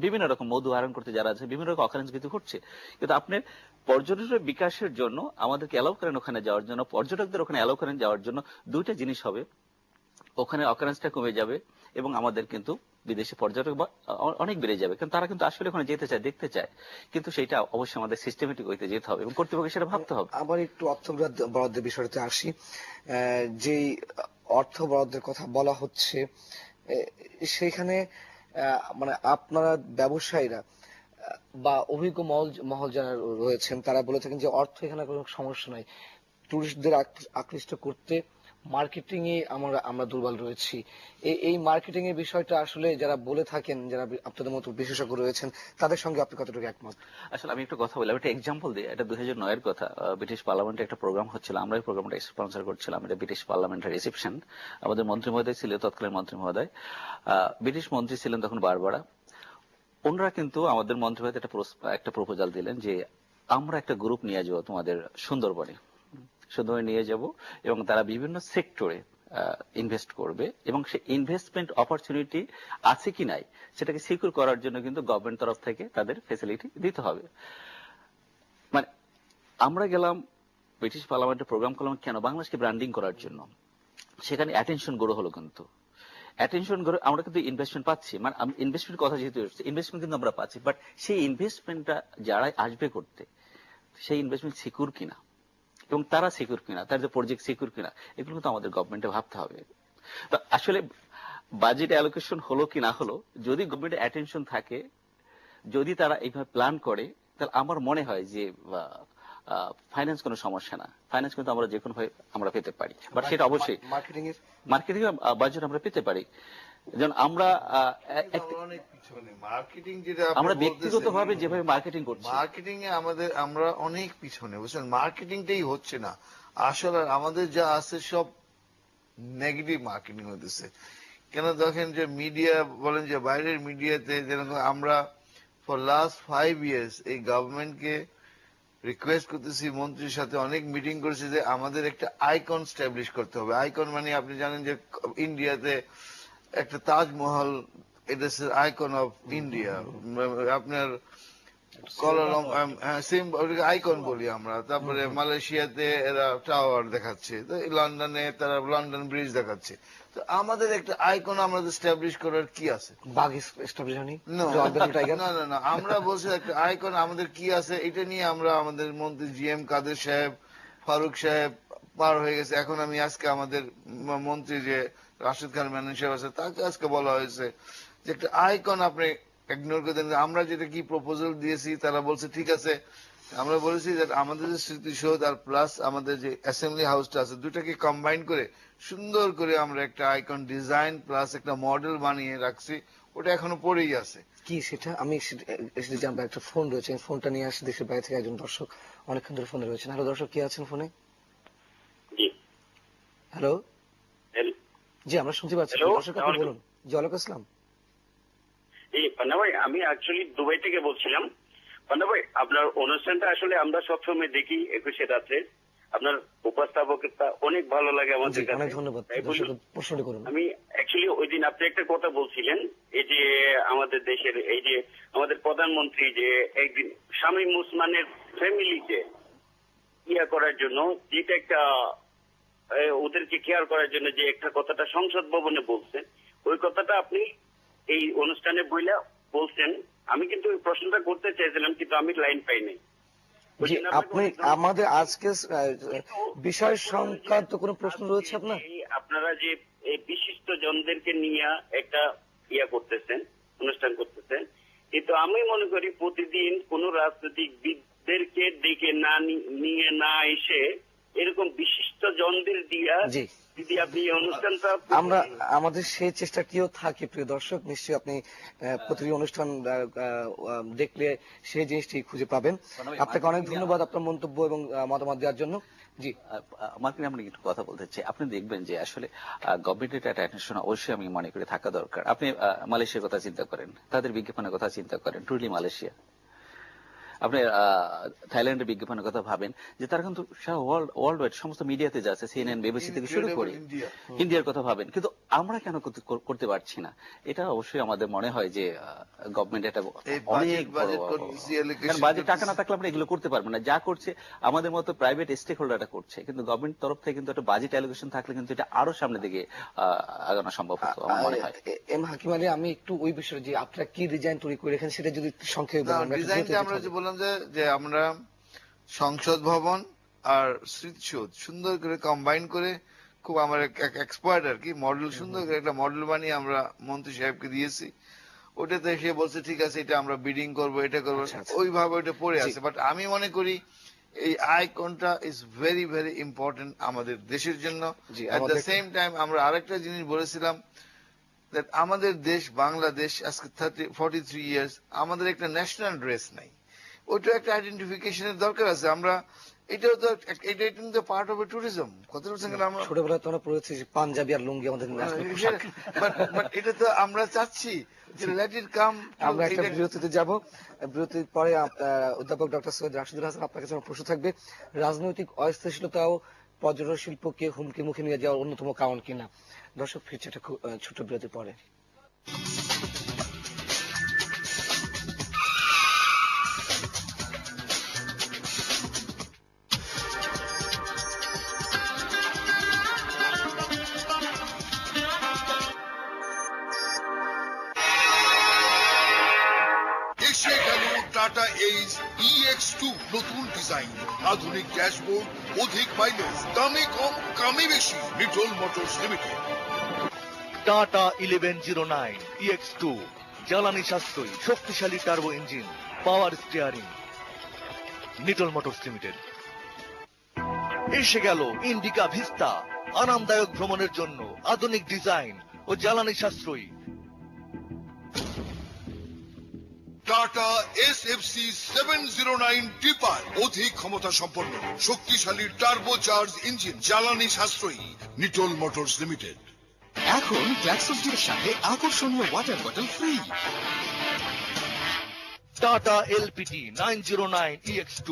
বিভিন্ন রকম মধু আহরণ করতে যারা আছে, বিভিন্ন রকম অকারেন্স কিন্তু ঘটছে। কিন্তু আপনার পর্যটনের বিকাশের জন্য আমাদেরকে অ্যালাউ করেন ওখানে যাওয়ার জন্য, পর্যটকদের ওখানে অ্যালাউ করেন যাওয়ার জন্য, দুইটা জিনিস হবে, ওখানে অকারেন্সটা কমে যাবে এবং আমাদের কিন্তু বিদেশি পর্যটক অনেক বেড়ে যাবে। কারণ তারা কিন্তু আসলে ওখানে যেতে চায়, দেখতে চায়, কিন্তু সেটা অবশ্যই আমাদের সিস্টেমেটিক ওয়েতে যেতে হবে এবং কর্তৃপক্ষের সেটা ভাবতে হবে। আবার একটু অর্থ বরাদ্দের বিষয়টাতে আসি। যেই অর্থ বরাদ্দের কথা বলা হচ্ছে, সেইখানে মানে আপনারা ব্যবসায়ীরা বা অভিজ্ঞ মহল যারা রয়েছেন তারা বলে থাকেন যে অর্থ এখানে কোনো সমস্যা নাই, টুরিস্টদের আকৃষ্ট করতে মার্কেটিং এ আমরা দুর্বল রয়েছি। এই মার্কেটিং এর বিষয়টা আসলে যারা বলে থাকেন, যারা আপনাদের মতো বিশেষজ্ঞ রয়েছেন, তাদের সঙ্গে আপনি কতটুকু একমত? আসলে আমি একটা কথা বললাম, একটা এক্সাম্পল দিই। এটা 2009 এর কথা। ব্রিটিশ পার্লামেন্টে একটা প্রোগ্রাম হচ্ছিল, আমরা এই প্রোগ্রামটা স্পন্সর করছিলাম। এটা ব্রিটিশ পার্লামেন্টের রিসেপশন। আমাদের মন্ত্রী মহোদয় ছিল, তৎকালীন মন্ত্রী মহোদয়, ব্রিটিশ মন্ত্রী ছিলেন তখন বারবারা। ওনারা কিন্তু আমাদের মন্ত্রী মহোদয় একটা প্রপোজাল দিলেন যে আমরা একটা গ্রুপ নিয়ে যাবো তোমাদের সুন্দরবনে নিয়ে যাব এবং তারা বিভিন্ন সেক্টরে ইনভেস্ট করবে এবং সেই ইনভেস্টমেন্ট অপরচুনিটি আছে কি নাই সেটাকে সিকিউর করার জন্য কিন্তু গভর্নমেন্ট তরফ থেকে তাদের ফ্যাসিলিটি দিতে হবে। মানে আমরা গেলাম ব্রিটিশ পার্লামেন্টের প্রোগ্রাম করলাম কেন? বাংলাদেশকে ব্র্যান্ডিং করার জন্য। সেখানে অ্যাটেনশন গ্রো হলো, কিন্তু অ্যাটেনশন গ্রো আমরা কিন্তু ইনভেস্টমেন্ট পাচ্ছি, মানে ইনভেস্টমেন্ট কথা যেহেতু ইনভেস্টমেন্ট কিন্তু আমরা পাচ্ছি, বাট সেই ইনভেস্টমেন্টটা যারা আসবে করতে সেই ইনভেস্টমেন্ট সিকিউর কিনা এবং তারা সিকিউর কিনা, তাদের প্রজেক্ট সিকিউর কিনা, এগুলো কিন্তু আমাদের গভর্নমেন্টে ভাবতে হবে। তো আসলে বাজেট অ্যালোকেশন হলো কি না হলো, যদি গভর্নমেন্টের অ্যাটেনশন থাকে, যদি তারা এইভাবে প্ল্যান করে, তাহলে আমার মনে হয় যে ফাইন্যান্স কোনো সমস্যা না। ফাইন্যান্স কিন্তু আমরা যে কোনো ভাবে আমরা পেতে পারি, বাট সেটা অবশ্যই মার্কেটিং এর বাজেট আমরা পেতে পারি। যেমন আমরা মার্কেটিং যেটা আমরা ব্যক্তিগতভাবে যেভাবে মার্কেটিং করছি, মার্কেটিং এ আমরা অনেক পিছনে, বুঝছেন? মার্কেটিংটাই হচ্ছে না আসলে। আমাদের যা আছে সব নেগেটিভ মার্কেটিং হতেছে। কেন দেখেন যে মিডিয়া বলেন, যে বাইরের মিডিয়াতে যেরকম আমরা ফর লাস্ট 5 years এই গভর্নমেন্টকে রিকোয়েস্ট করতেছি, মন্ত্রীর সাথে অনেক মিটিং করেছি যে আমাদের একটা আইকন স্টাবলিশ করতে হবে। আইকন মানে আপনি জানেন যে ইন্ডিয়াতে একটা তাজমহল, এটা আইকন অফ ইন্ডিয়া। আপনার কলালম সেম আইকন বলি আমরা। তারপরে মালয়েশিয়াতে এরা টাওয়ার দেখাচ্ছে, তো লন্ডনে তারা লন্ডন ব্রিজ দেখাচ্ছে। তো আমাদের একটা আইকন আমাদের স্টাবলিশ করার কি আছে? বাঘ এস্টাবলিশ হয়নি? না, আমরা বলছি একটা আইকন আমাদের কি আছে, এটা নিয়ে আমরা আমাদের মন্ত্রী GM কাদের সাহেব, ফারুক সাহেব পার হয়ে গেছে। এখন আমি আজকে আমাদের মন্ত্রী যে রাশেদ খান মেনন সাহেব আছে, তাকে আজকে বলা হয়েছে যে একটা আইকন আপনি ইগনোর করে দেন। আমরা যেটা কি প্রপোজাল দিয়েছি, তারা বলছে ঠিক আছে। আমরা বলেছি যে আমাদের যে স্মৃতিসৌধ আর প্লাস আমাদের যে অ্যাসেম্বলি হাউসটা আছে, দুটাকে কম্বাইন করে সুন্দর করে আমরা একটা আইকন ডিজাইন প্লাস একটা মডেল বানিয়ে রাখছি। ওটা এখনো পড়েই আছে। কি সেটা? আমি জানবো। একটা ফোন রয়েছে, ফোনটা নিয়ে আসি দেশের বাইরে থেকে একজন দর্শক অনেকক্ষণ ধরে ফোনে রয়েছেন। হ্যালো দর্শক, কি আছেন ফোনে? হ্যালো, জি আমরা শুনতে পাচ্ছি। দর্শক আপনি বলুন। জি ওয়ালাইকুম আসসালাম। পান্না ভাই, আমি অ্যাকচুয়ালি দুবাই থেকে বলছিলাম। পান্না ভাই, আপনার অনুষ্ঠানটা আসলে আমরা সবসময় দেখি 21 রাত্রে। আপনার উপস্থাপকতা অনেক ভালো লাগে আমাদের কাছে। অনেক ধন্যবাদ। প্রশ্নটি করুন। আমি অ্যাকচুয়ালি ওই দিন আপনি একটা কথা বলছিলেন, এই যে আমাদের দেশের এই যে আমাদের প্রধানমন্ত্রী যে একদিন শামীম ওসমানের ফ্যামিলিকে ইয়া করার জন্য, যেটা একটা ওদেরকে কেয়ার করার জন্য যে একটা কথাটা সংসদ ভবনে বলছেন, ওই কথাটা আপনি এই অনুষ্ঠানে বইলা বলছেন। আমি কিন্তু ওই প্রশ্নটা করতে চাইছিলাম, কিন্তু আমি লাইন পাই নাই। আপনি আমাদের আজকে বিষয় সংক্রান্ত কোনো প্রশ্ন রয়েছে আপনার? আপনারা যে এই বিশিষ্ট জনদেরকে নিয়ে একটা ইয়া করতেছেন, অনুষ্ঠান করতেছেন, কিন্তু আমি মনে করি প্রতিদিন কোন রাজনৈতিকবিদদেরকে ডেকে নিয়ে না এসে এরকম বিশিষ্ট জনদের দিয়া যদি আপনি অনুষ্ঠানটা, আমরা আমাদের সেই চেষ্টাটিও থাকে। প্রিয় দর্শক, নিশ্চয়ই আপনি প্রতিটি অনুষ্ঠান দেখলে সেই জিনিসটি খুঁজে পাবেন। আপনাকে অনেক ধন্যবাদ আপনার মন্তব্য এবং মতামত দেওয়ার জন্য। জি আমাকে আমি একটু কথা বলতে চাই। আপনি দেখবেন যে আসলে গভর্নমেন্টের একটা অ্যাটেনশন অবশ্যই আমি মনে করি থাকা দরকার। আপনি মালয়েশিয়ার কথা চিন্তা করেন, তাদের বিজ্ঞাপনের কথা চিন্তা করেন, ট্রুলি মালয়েশিয়া। আপনি থাইল্যান্ডের বিজ্ঞাপনের কথা ভাবেন যে তারা কিন্তু ওয়ার্ল্ড ওয়াইড সমস্ত মিডিয়াতে যাচ্ছে, সিএনএন, বিবিসি থেকে শুরু করে ইন্ডিয়ার কথা ভাবেন, কিন্তু আমরা কেন করতে পারছি না? এটা অবশ্যই আমাদের মনে হয় যে গভর্নমেন্ট এটা অনেক বাজেট টাকা না থাকলে আমরা এগুলো করতে পারবো না। যা করছে আমাদের মতো প্রাইভেট স্টেক হোল্ডাররা করছে, কিন্তু গভর্নমেন্ট তরফ থেকে কিন্তু একটা বাজেট অ্যালোকেশন থাকলে কিন্তু এটা আরো সামনের দিকে আগানো সম্ভব হতো আমার মনে হয়। এম হাকিম আলী, আমি একটু ওই বিষয়ে যে আপনারা কি ডিজাইন তৈরি করে রেখেছেন সেটা যদি সংক্ষেপে বলেন। ডিজাইনটা আমরা যে বললাম যে আমরা সংসদ ভবন আর স্মৃতিসৌধ সুন্দর করে কম্বাইন করে, খুব আমার এক এক্সপার্ট আর কি মডেল, সুন্দর করে একটা মডেল বানিয়ে আমরা মন্ত্রী সাহেবকে দিয়েছি। ওটাতে সে বলছে ঠিক আছে এটা আমরা বিডিং করবো, এটা করবো, ওইভাবে ওটা পড়ে আছে। বাট আমি মনে করি এই আইকনটা ইজ ভেরি ভেরি ইম্পর্টেন্ট আমাদের দেশের জন্য। এট দ্য সেম টাইম আমরা আরেকটা জিনিস বলেছিলাম, আমাদের দেশ বাংলাদেশ আজকে 43 ইয়ার্স, আমাদের একটা ন্যাশনাল ড্রেস নাই, ওইটা একটা আইডেন্টিফিকেশনের দরকার আছে। আমরা এটাও তো এটা কিন্তু পার্ট অফ ট্যুরিজম। কত বছর আমরা ছোটবেলায় তো আমরা পড়েছি যে পাঞ্জাবি আর লুঙ্গি আমাদের ন্যাশনাল পোশাক। বাট এটা তো আমরা চাচ্ছি যে লেট ইট কাম। আমরা একটা বিরতিতে যাব, বিরতির পরে অধ্যাপক ডক্টর সৈয়দ রাশিদুল হাসান আপনার কাছে আমার প্রশ্ন থাকবে, রাজনৈতিক অস্থিতিশীলতাও পর্যটন শিল্পকে হুমকি মুখে নিয়ে যাওয়ার অন্যতম কারণ কিনা? দর্শক ফিরছে একটা ছোট বিরতির পরে। টাটা এইস EX2 নতুন ডিজাইন, আধুনিক ড্যাশবোর্ড, অধিক মাইলেজ, দামে কম কামে বেশি। Little Motors Limited. Tata 1109 EX2 জ্বালানি সাশ্রয়ী, শক্তিশালী turbo engine, power steering. Little Motors limited. এসে গেল ইন্ডিকা ভিস্তা, আরামদায়ক ভ্রমণের জন্য আধুনিক ডিজাইন ও জ্বালানি সাশ্রয়ী। টাটা SFC 709 টিপার, অধিক ক্ষমতা সম্পন্ন, শক্তিশালী টার্বো চার্জ ইঞ্জিন, জ্বালানি সাশ্রয়ী। Little Motors limited. এখন ক্ল্যাক্সন সাথে আকর্ষণীয় water bottle free. Tata LPT 909 EX2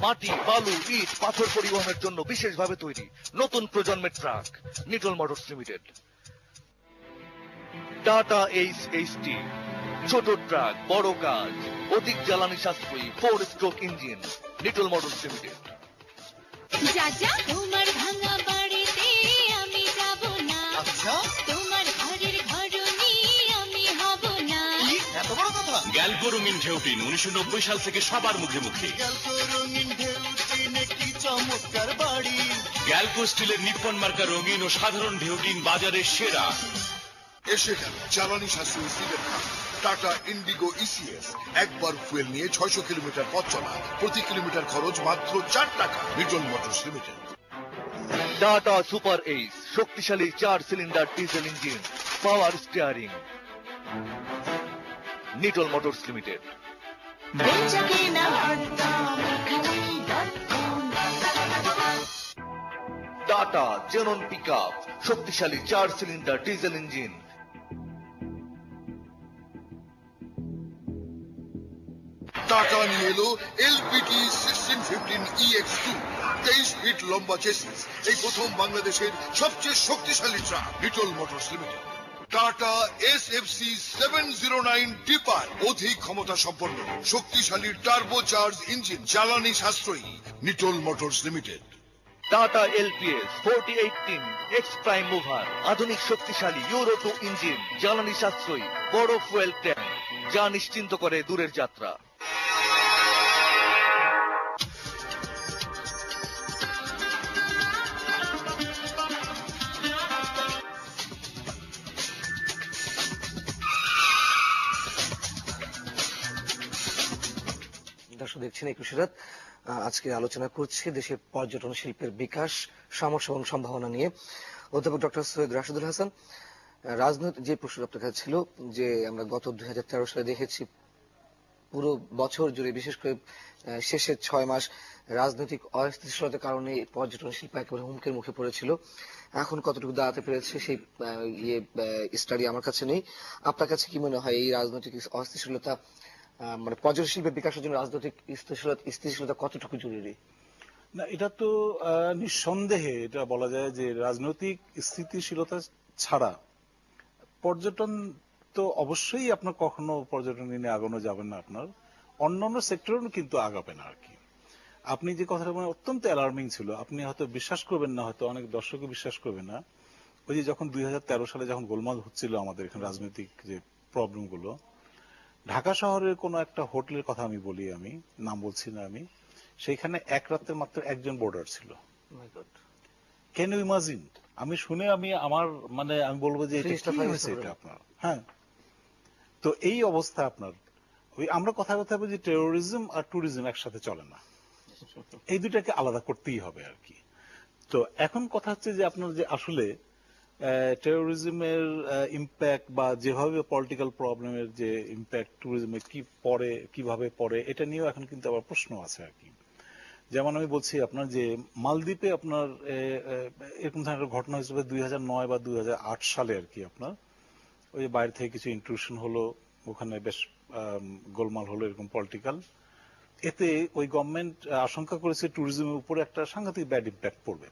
মাটি, বালু, ইট, পাথর পরিবহনের জন্য বিশেষভাবে তৈরি নতুন প্রজন্মের truck. Little Motors Limited. Tata H HT ছোট ট্রাক, বড় কাজ, অধিক জ্বালানি সাশ্রয়ী 4 stroke engine. Little Motors limited. তোমার ভাঙা বাড়িতে আমি যাব না। আচ্ছা, তোমার ঘরের ঘরনি আমি হব না। এত বড় কথা? গ্যালকো রঙিন ঢেউটিন 1990 সাল থেকে সবার মুখে মুখে। গ্যালকো রঙিন ঢেউটিন একটি চমৎকার বাড়ি। গ্যালকো স্টিলের নিপ্পন মার্কা রঙিন ও সাধারণ ঢেউটিন বাজারের সেরা। এসে গেল জ্বালানি সাশ্রয়ী সিলেট টাটা ইন্ডিগো ECS। একবার ফুয়েল নিয়ে 600 কিলোমিটার পথ চলা, প্রতি কিলোমিটার খরচ মাত্র 4 টাকা। Little Motors Limited. Tata Super Ace শক্তিশালী 4 cylinder diesel engine, power steering. Little Motors Limited. Tata Xenon pickup শক্তিশালী 4 সিলিন্ডার ডিজেল ইঞ্জিন। টাটা নিয়ে এলো LPT 1615 EX2, 23 ফিট লম্বা চেসিস। এই প্রথম বাংলাদেশের সবচেয়ে শক্তিশালী truck. Little Motors Limited. Tata SFC 709 tipper, অধিক ক্ষমতা সম্পন্ন, শক্তিশালী টার্বো চার্জ ইঞ্জিন, জ্বালানি সাশ্রয়ী। Little Motors Limited. Tata LPS 4018 x prime mover, আধুনিক শক্তিশালী ইউরো 2 ইঞ্জিন, জ্বালানি সাশ্রয়ী, বড় ফুয়েল ট্যাঙ্ক, যা নিশ্চিন্ত করে দূরের যাত্রা। দর্শক দেখছেন 21 রাত। আজকে আলোচনা করছি দেশের পর্যটন শিল্পের বিকাশ, সামর্থ্য এবং সম্ভাবনা নিয়ে। অধ্যাপক ডক্টর সৈয়দ রাশিদুল হাসান, রাজনৈতিক যে প্রশ্ন আপনার কাছে ছিল যে আমরা গত 2013 সালে দেখেছি পুরো বছর জুড়ে, বিশেষ করে শেষের 6 মাস রাজনৈতিক অস্থিতিশীলতার কারণে পর্যটন শিল্প একেবারে হুমকির মুখে পড়েছিল। এখন কতটুকু দাঁড়াতে পেরেছে সেই স্টাডি আমার কাছে নেই। আপনার কাছে কি মনে হয় এই রাজনৈতিক অস্থিতিশীলতা মানে পর্যটন শিল্পের বিকাশের জন্য রাজনৈতিক স্থিতিশীলতা কতটুকু জরুরি? না, এটা তো নিঃসন্দেহে এটা বলা যায় যে রাজনৈতিক স্থিতিশীলতা ছাড়া পর্যটন তো অবশ্যই আপনার কখনো পর্যটন নিয়ে আগানো যাবে না, আপনার অন্যান্য সেক্টরও কিন্তু আগাবে না আর কি। আপনি যে কথাটা বলেন অত্যন্ত অ্যালার্মিং ছিল, আপনি হয়তো বিশ্বাস করবেন না, হয়তো অনেক দর্শকও বিশ্বাস করবে না। ওই যে যখন 2013 সালে যখন গোলমাল হচ্ছিল আমাদের এখানে রাজনৈতিক যে প্রবলেম গুলো, ঢাকা শহরের কোন একটা হোটেলের কথা আমি বলি, আমি নাম বলছি না, আমি সেইখানে এক রাতে মাত্র একজন বোর্ডার ছিল। Can you imagine? আমি শুনে আমার মানে আমি বলবো যে এটা কি হয়েছে এটা আপনার। হ্যাঁ, তো এই অবস্থা আপনার ওই আমরা কথা বলি যে টেরোরিজম আর ট্যুরিজম একসাথে চলে না, এই দুটাকে আলাদা করতেই হবে আর কি। তো এখন কথা হচ্ছে যে আপনার যে আসলে টেরোরিজমের ইম্প্যাক্ট বা যেভাবে পলিটিক্যাল প্রবলেমের যে ইম্প্যাক্ট ট্যুরিজমে কি পড়ে, কিভাবে পড়ে, এটা নিয়েও এখন কিন্তু আবার প্রশ্ন আছে আর কি। যেমন আমি বলছি আপনার যে মালদ্বীপে আপনার এরকম ধরনের ঘটনা হিসেবে 2009 বা 2008 সালে আর কি আপনার ওই বাইরে থেকে কিছু ইন্ট্রুশন হলো, ওখানে বেশ গোলমাল হলো এরকম পলিটিক্যাল। এতে ওই গভর্নমেন্ট আশঙ্কা করেছে ট্যুরিজমের উপরে একটা সাংঘাতিক ব্যাড ইম্প্যাক্ট পড়বে।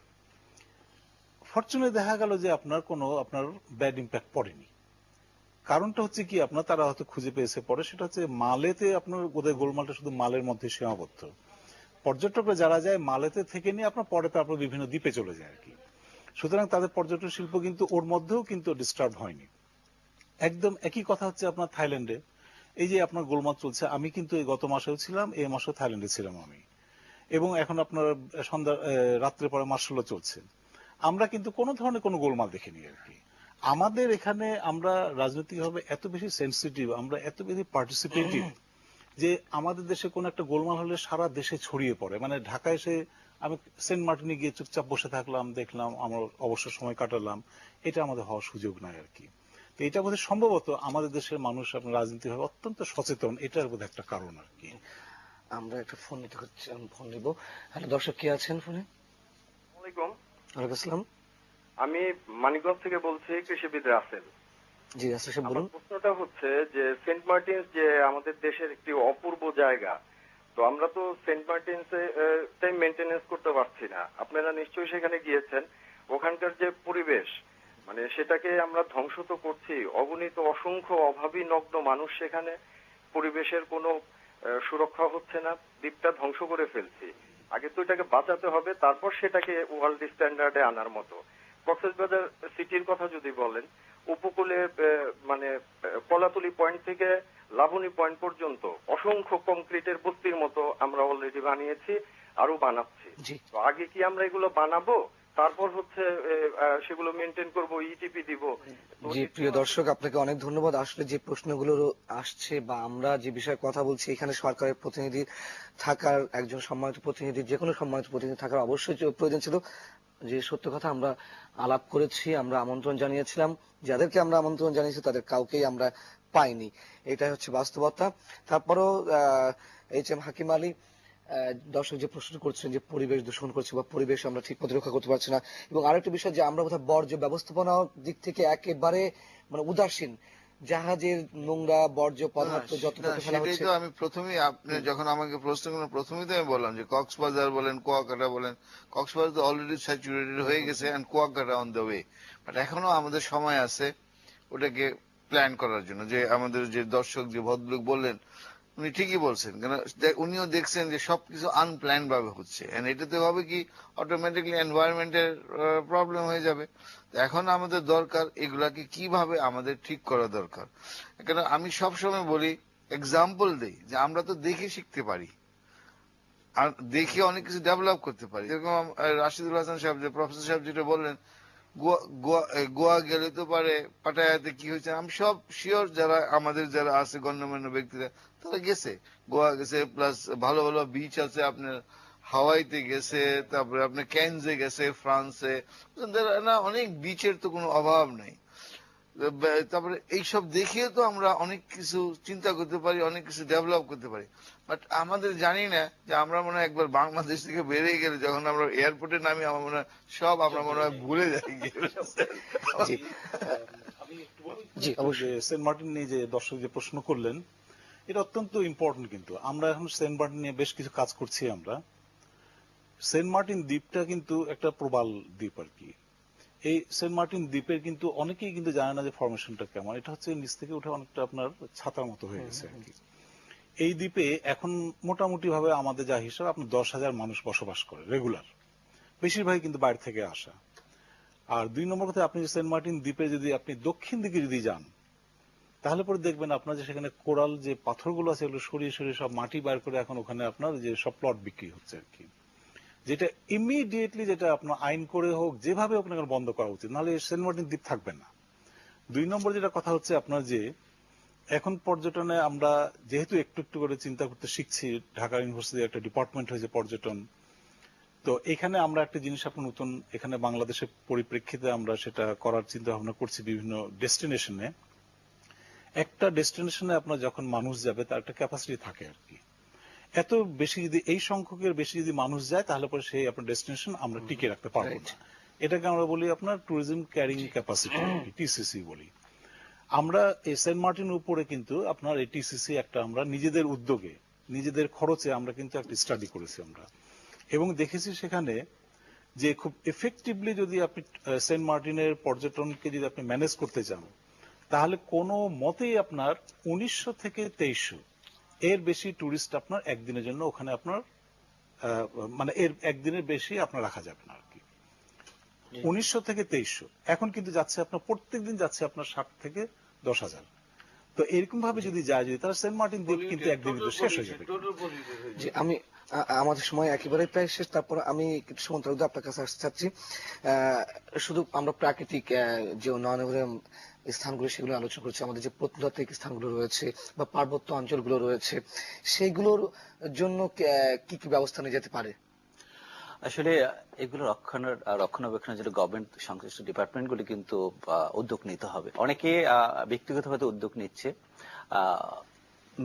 ফরচুনে দেখা গেল যে আপনার ব্যাড ইম্প্যাক্ট পড়েনি। কারণটা হচ্ছে কি আপনার তারা হয়তো খুঁজে পেয়েছে পরে, সেটা হচ্ছে মালেতে আপনার ওদের গোলমালটা শুধু মালের মধ্যে সীমাবদ্ধ। পর্যটকরা যারা যায় মালেতে থেকে নিয়ে আপনার পরে তারপর বিভিন্ন দ্বীপে চলে যায় আর কি। সুতরাং তাদের পর্যটন শিল্প কিন্তু ওর মধ্যেও কিন্তু ডিস্টার্ব হয়নি। একদম একই কথা হচ্ছে আপনার থাইল্যান্ডে, এই যে আপনার গোলমাল চলছে, আমি কিন্তু এই গত মাসেও ছিলাম, এই মাসেও থাইল্যান্ডে ছিলাম আমি, এবং এখন আপনার সন্ধ্যা রাত্রে পরে মার্শালও চলছে। আমরা কিন্তু কোনো ধরনের কোনো গোলমাল দেখিনি আর কি। আমাদের এখানে আমরা রাজনৈতিকভাবে এত বেশি সেন্সিটিভ, আমরা এত বেশি পার্টিসিপেটিভ যে আমাদের দেশে কোন একটা গোলমাল হলে সারা দেশে ছড়িয়ে পড়ে। মানে ঢাকায় এসে আমি সেন্ট মার্টিনে গিয়ে চুপচাপ বসে থাকলাম, দেখলাম, আমার অবসর সময় কাটালাম, এটা আমাদের হওয়ার সুযোগ নাই আর কি। তো এটা বোধহয় সম্ভবত আমাদের দেশের মানুষ আপনার রাজনীতিভাবে অত্যন্ত সচেতন, এটার বোধহয় একটা কারণ আর কি। আমরা একটা ফোন নিতে হচ্ছে, আমি ফোন নিব। হ্যালো দর্শক, কে আছেন ফোনে? ওয়ালাইকুম আসসালাম। আমি মানিকগঞ্জ থেকে বলছি, কৃষিবিদ রাসেল। জি রাসেল সাহেব বলুন। প্রশ্নটা হচ্ছে যে সেন্ট মার্টিনস যে আমাদের দেশের একটি অপূর্ব জায়গা, তো আমরা তো সেন্ট মার্টিনস মেনটেনেন্স করতে পারছি না। আপনারা নিশ্চয়ই সেখানে গিয়েছেন, ওখানকার যে পরিবেশ মানে সেটাকে আমরা ধ্বংস তো করছি, অগণিত অসংখ্য অভাবী নগ্ন মানুষ সেখানে, পরিবেশের কোনো সুরক্ষা হচ্ছে না, দ্বীপটা ধ্বংস করে ফেলছি। আগে তো এটাকে বাঁচাতে হবে, তারপর সেটাকে ওয়ার্ল্ড স্ট্যান্ডার্ডে আনার মতো। কক্সবাজার সিটির কথা যদি বলেন, উপকূলে মানে কলাতলি পয়েন্ট থেকে লাবণী পয়েন্ট পর্যন্ত অসংখ্য কংক্রিটের বস্তির মতো আমরা অলরেডি বানিয়েছি, আরো বানাচ্ছি। তো আগে কি আমরা এগুলো বানাবো, তারপর হচ্ছে সেগুলো মেনটেন করব, ইটিপি দিব? জি প্রিয় দর্শক, আপনাকে অনেক ধন্যবাদ। আসলে যে প্রশ্নগুলো আসছে বা আমরা যে বিষয়ে কথা বলছি, এখানে সরকারের প্রতিনিধি থাকার, একজন সম্মানিত প্রতিনিধি, যে কোনো সম্মানিত প্রতিনিধি থাকার অবশ্যই প্রয়োজন ছিল। যে সত্য কথা আমরা আলাপ করেছি, আমরা আমন্ত্রণ জানিয়েছিলাম, যাদেরকে আমরা আমন্ত্রণ জানিয়েছি তাদের কাউকেই আমরা পাইনি, এটাই হচ্ছে বাস্তবতা। তারপরও HM হাকিম আলী, দর্শক যে প্রশ্ন করছেন যে পরিবেশ দূষণ করছে বা পরিবেশ আমরা ঠিক মতো রক্ষা করতে পারছি না, এবং আরেকটা বিষয় যে আমরা বোধহয় বর্জ্য ব্যবস্থাপনার দিক থেকে একেবারে মানে উদাসীন। জাহাজের নোংরা বর্জ্য পদার্থ যতটুকু ফেলা হচ্ছে। আমি প্রথমেই, আপনি যখন আমাকে প্রশ্ন করলেন প্রথমেই তো আমি বললাম যে কক্সবাজার বলেন, কুয়াকাটা বলেন, কক্সবাজার তো অলরেডি স্যাচুরেটেড হয়ে গেছে and Kuakata on the way, but এখনো আমাদের সময় আছে ওটাকে প্ল্যান করার জন্য। যে আমাদের যে দর্শক যে ভদ্রলোক বললেন, উনি ঠিকই বলছেন, কেন উনিও দেখছেন যে সবকিছু আনপ্ল্যান ভাবে হচ্ছে, এটাতে হবে কি অটোমেটিকলি এনভায়রনমেন্টের প্রবলেম হয়ে যাবে। এখন আমাদের দরকার এগুলাকে কিভাবে আমাদের ঠিক করা দরকার। কেন আমি সবসময় বলি, এক্সাম্পল দেই যে আমরা তো দেখে শিখতে পারি, আর দেখে অনেক কিছু ডেভেলপ করতে পারি। যেরকম রাশিদুল হাসান সাহেব, যে প্রফেসর সাহেব যেটা বললেন, গোয়া গেলে তো পারে পাটায়াতে কি হয়েছে, আমি সব শিওর যারা আমাদের যারা আছে গণ্যমান্য ব্যক্তিরা তারা গেছে, গোয়া গেছে, প্লাস ভালো ভালো বিচ আছে, আপনার হাওয়াইতে গেছে, তারপরে আপনার ক্যানজে গেছে ফ্রান্সে, না অনেক বিচের তো কোনো অভাব নাই। তারপরে এইসব দেখে তো আমরা অনেক কিছু চিন্তা করতে পারি, অনেক কিছু ডেভেলপ করতে পারি। বাট আমাদের জানি না যে আমরা মনে হয় একবার বাংলাদেশ থেকে বেরিয়ে গেলে, যখন আমরা এয়ারপোর্টে নামি, আমার মনে হয় সব আমরা মনে হয় ভুলে যাই। জি অবশ্যই। সেন্ট মার্টিন নিয়ে যে দর্শক যে প্রশ্ন করলেন, এটা অত্যন্ত ইম্পর্টেন্ট। কিন্তু আমরা এখন সেন্ট মার্টিন নিয়ে বেশ কিছু কাজ করছি। আমরা সেন্ট মার্টিন দ্বীপটা কিন্তু একটা প্রবাল দ্বীপ আর কি। এই সেন্ট মার্টিন দ্বীপের কিন্তু অনেকেই কিন্তু জানে না যে ফরমেশনটা কেমন। এটা হচ্ছে নিচ থেকে উঠে অনেকটা আপনার ছাতার মতো হয়ে গেছে আর কি। এই দ্বীপে এখন মোটামুটি ভাবে আমাদের যা হিসাব আপনার 10,000 মানুষ বসবাস করে রেগুলার, বেশিরভাগই কিন্তু বাইরে থেকে আসা। আর 2 নম্বর কথা, আপনি সেন্ট মার্টিন দ্বীপে যদি আপনি দক্ষিণ দিকে যদি যান তাহলে পরে দেখবেন আপনার যে সেখানে কোরাল যে পাথরগুলো আছে এগুলো সরিয়ে সরিয়ে সব মাটি বার করে এখন ওখানে আপনার যে সব প্লট বিক্রি হচ্ছে আর কি। যেটা ইমিডিয়েটলি যেটা আপনার আইন করে হোক যেভাবে হোক না কেন বন্ধ করা উচিত, নাহলে সেন্ট মার্টিন দ্বীপ থাকবে না। 2 নম্বর যেটা কথা হচ্ছে আপনার যে এখন পর্যটনে আমরা যেহেতু একটু একটু করে চিন্তা করতে শিখছি, ঢাকা ইউনিভার্সিটির একটা ডিপার্টমেন্ট হয়েছে পর্যটন, তো এখানে আমরা একটা জিনিস আপনার নতুন এখানে বাংলাদেশের পরিপ্রেক্ষিতে আমরা সেটা করার চিন্তা ভাবনা করছি। বিভিন্ন ডেস্টিনেশনে, একটা ডেস্টিনেশনে আপনার যখন মানুষ যাবে তার একটা ক্যাপাসিটি থাকে আর কি। এত বেশি যদি এই সংখ্যকের বেশি যদি মানুষ যায় তাহলে পরে সেই আপনার ডেস্টিনেশন আমরা টিকে রাখতে পারবো না। এটাকে আমরা বলি আপনার ট্যুরিজম ক্যারিং ক্যাপাসিটি, টিসিসি বলি আমরা। এই সেন্ট মার্টিনের উপরে কিন্তু আপনার এই টিসিসি একটা আমরা নিজেদের উদ্যোগে নিজেদের খরচে আমরা কিন্তু একটা স্টাডি করেছি আমরা, এবং দেখেছি সেখানে যে খুব এফেক্টিভলি যদি আপনি সেন্ট মার্টিনের পর্যটনকে যদি আপনি ম্যানেজ করতে চান তাহলে কোনো মতেই আপনার 1900 থেকে 2300 এর বেশি টুরিস্ট আপনার একদিনের জন্য ওখানে আপনার মানে এর একদিনের বেশি আপনার রাখা যাবে না আর কি। 1900 থেকে 2300 এখন কিন্তু যাচ্ছে আপনার প্রত্যেকদিন যাচ্ছে আপনার 60 থেকে 10,000। তো এরকম ভাবে যদি যায় যদি তাহলে সেন্ট মার্টিন দ্বীপ কিন্তু একদিনে তো শেষ হয়ে যাবে। যে আমি আমাদের সময় একেবারে প্রায় শেষ, তারপর আমি কিছু সময় আপনার কাছে আসতে চাচ্ছি। শুধু আমরা প্রাকৃতিক যে উন্নয়নের স্থানগুলো সেগুলো আলোচনা করছি, আমাদের যে প্রত্নতাত্ত্বিক স্থানগুলো রয়েছে বা পার্বত্য অঞ্চলগুলো রয়েছে সেগুলোর জন্য কি কি ব্যবস্থা নিয়ে যেতে পারে? আসলে এগুলো রক্ষণাবেক্ষণের জন্য গভর্নমেন্ট সংশ্লিষ্ট ডিপার্টমেন্টগুলি কিন্তু উদ্যোগ নিতে হবে। অনেকে ব্যক্তিগতভাবে উদ্যোগ নিচ্ছে।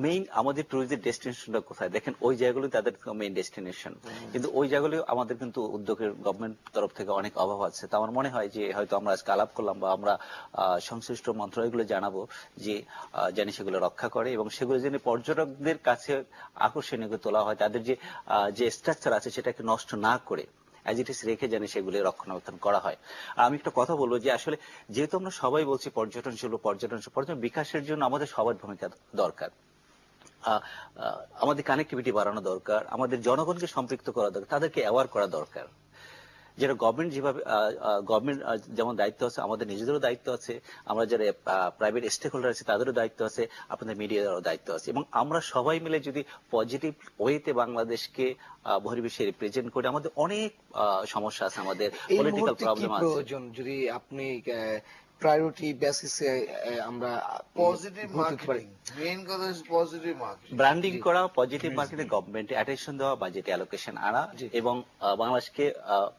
মেইন আমাদের ট্যুরিস্ট ডেস্টিনেশনটা কোথায় দেখেন, ওই জায়গাগুলো তাদের মেইন ডেস্টিনেশন, কিন্তু ওই জায়গাগুলো আমাদের কিন্তু উদ্যোগের গভর্নমেন্ট তরফ থেকে অনেক অভাব আছে। তো আমার মনে হয় যে হয়তো আমরা আজকে আলাপ করলাম বা আমরা সংশ্লিষ্ট মন্ত্রণালয়গুলো জানাবো যে জানি সেগুলো রক্ষা করে এবং সেগুলো যেন পর্যটকদের কাছে আকর্ষণীয় তোলা হয়, তাদের যে স্ট্রাকচার আছে সেটাকে নষ্ট না করে অ্যাজ ইট ইস রেখে জানি সেগুলি রক্ষণাবেক্ষণ করা হয়। আর আমি একটা কথা বলবো যে আসলে যেহেতু আমরা সবাই বলছি পর্যটন বিকাশের জন্য আমাদের সবার ভূমিকা দরকার। আমাদের কানেক্টিভিটি বাড়ানো দরকার, আমাদের জনগণকে সম্পৃক্ত করা দরকার, তাদেরকে অ্যাওয়ার করা দরকার। যেটা গভর্নমেন্ট যেভাবে গভর্নমেন্ট যেমন দায়িত্ব আছে, আমাদের নিজেদেরও দায়িত্ব আছে, আমরা যারা প্রাইভেট স্টেক হোল্ডার আছে তাদেরও দায়িত্ব আছে, আপনাদের মিডিয়ারও দায়িত্ব আছে, এবং আমরা সবাই মিলে যদি পজিটিভ ওয়েতে বাংলাদেশকে বহির্বিশ্বে রিপ্রেজেন্ট করি। আমাদের অনেক সমস্যা আছে, আমাদের পলিটিক্যাল প্রবলেম আছে। যদি আপনি প্রায়োরিটি বেসিসে আমরা পজিটিভ মার্কেটিং, মেইন কথা হচ্ছে পজিটিভ মার্কেটিং, ব্র্যান্ডিং করা, পজিটিভ মার্কেটে গভর্নমেন্টে অ্যাটেনশন দেওয়া, বাজেটে অ্যালোকেশন আনা এবং বাংলাদেশকে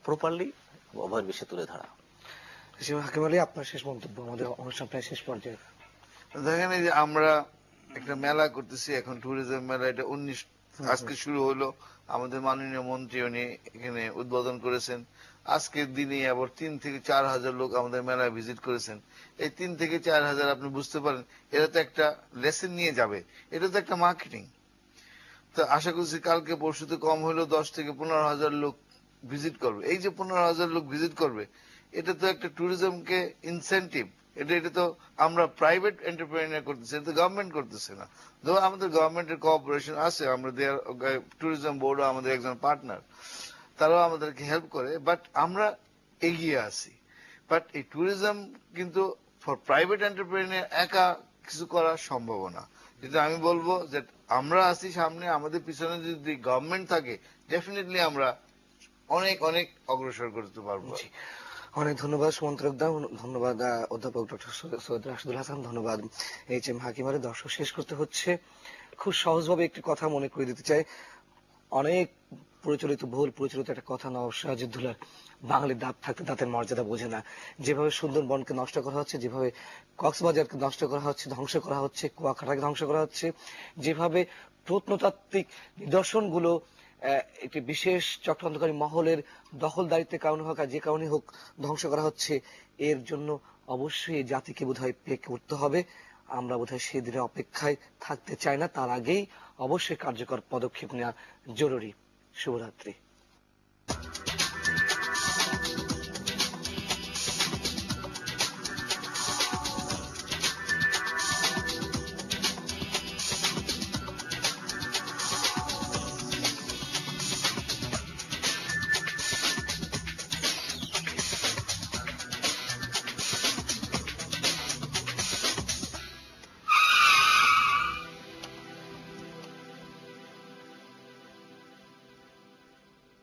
প্রপারলি বহির্বিশ্বে তুলে ধরা। হাকিম আলী, আপনার শেষ মন্তব্য, আমাদের অনুষ্ঠান প্রায় শেষ পর্যায়ে। দেখেন এই যে আমরা একটা মেলা করতেছি এখন, ট্যুরিজম মেলা, এটা 19 আজকে শুরু হলো। আমাদের মাননীয় মন্ত্রী উনি এখানে উদ্বোধন করেছেন। আজকের দিনে আবার 3 থেকে 4 হাজার লোক আমাদের মেলায় ভিজিট করেছেন। এই 3 থেকে 4 হাজার আপনি বুঝতে পারেন এরা তো একটা লেসন নিয়ে যাবে, এটা তো একটা মার্কেটিং। তো আশা করছি কালকে পরশুতে কম হলেও 10 থেকে 15 হাজার লোক ভিজিট করবে। এই যে 15 হাজার লোক ভিজিট করবে, এটা তো একটা ট্যুরিজমকে ইনসেন্টিভ। এটা তো আমরা প্রাইভেট এন্টারপ্রেনিয়ার করতেছি, এটা তো গভর্নমেন্ট করতেছে না। ধরো আমাদের গভর্নমেন্টের কোঅপারেশন আছে, আমরা ট্যুরিজম বোর্ডও আমাদের একজন পার্টনার, তারাও আমাদেরকে হেল্প করে, বাট আমরা এগিয়ে আসি। বাট এই ট্যুরিজম কিন্তু ফর প্রাইভেট এন্টারপ্রেনিয়ার একা কিছু করা সম্ভব না। কিন্তু আমি বলবো যে আমরা আছি সামনে, আমাদের পিছনে যদি গভর্নমেন্ট থাকে ডেফিনেটলি আমরা অনেক অনেক অগ্রসর করতে পারবো। অনেক ধন্যবাদ সুমন্ত্রক দা, ধন্যবাদ অধ্যাপক ডক্টর সৈয়দ রাশিদুল হাসান, ধন্যবাদ HM হাকিম আলী। দর্শক, শেষ করতে হচ্ছে খুব সহজভাবে একটি কথা মনে করে দিতে চাই। অনেক বহুল প্রচলিত একটা কথা, নবাব সিরাজউদ্দৌলার, বাঙালির দাঁত থাকতে দাঁতের মর্যাদা বোঝে না। যেভাবে সুন্দরবনকে নষ্ট করা হচ্ছে, যেভাবে কক্সবাজারকে নষ্ট করা হচ্ছে, ধ্বংস করা হচ্ছে, কুয়াকাটাকে ধ্বংস করা হচ্ছে, যেভাবে প্রত্নতাত্ত্বিক নিদর্শনগুলো একটি বিশেষ চক্রান্তকারী মহলের দখলদারিত্বের কারণে হোক আর যে কারণে হোক ধ্বংস করা হচ্ছে, এর জন্য অবশ্যই জাতিকে বোধহয় পেকে উঠতে হবে। আমরা বোধহয় সেই দিনের অপেক্ষায় থাকতে চাই না, তার আগেই অবশ্যই কার্যকর পদক্ষেপ নেওয়া জরুরি। শুভরাত্রি।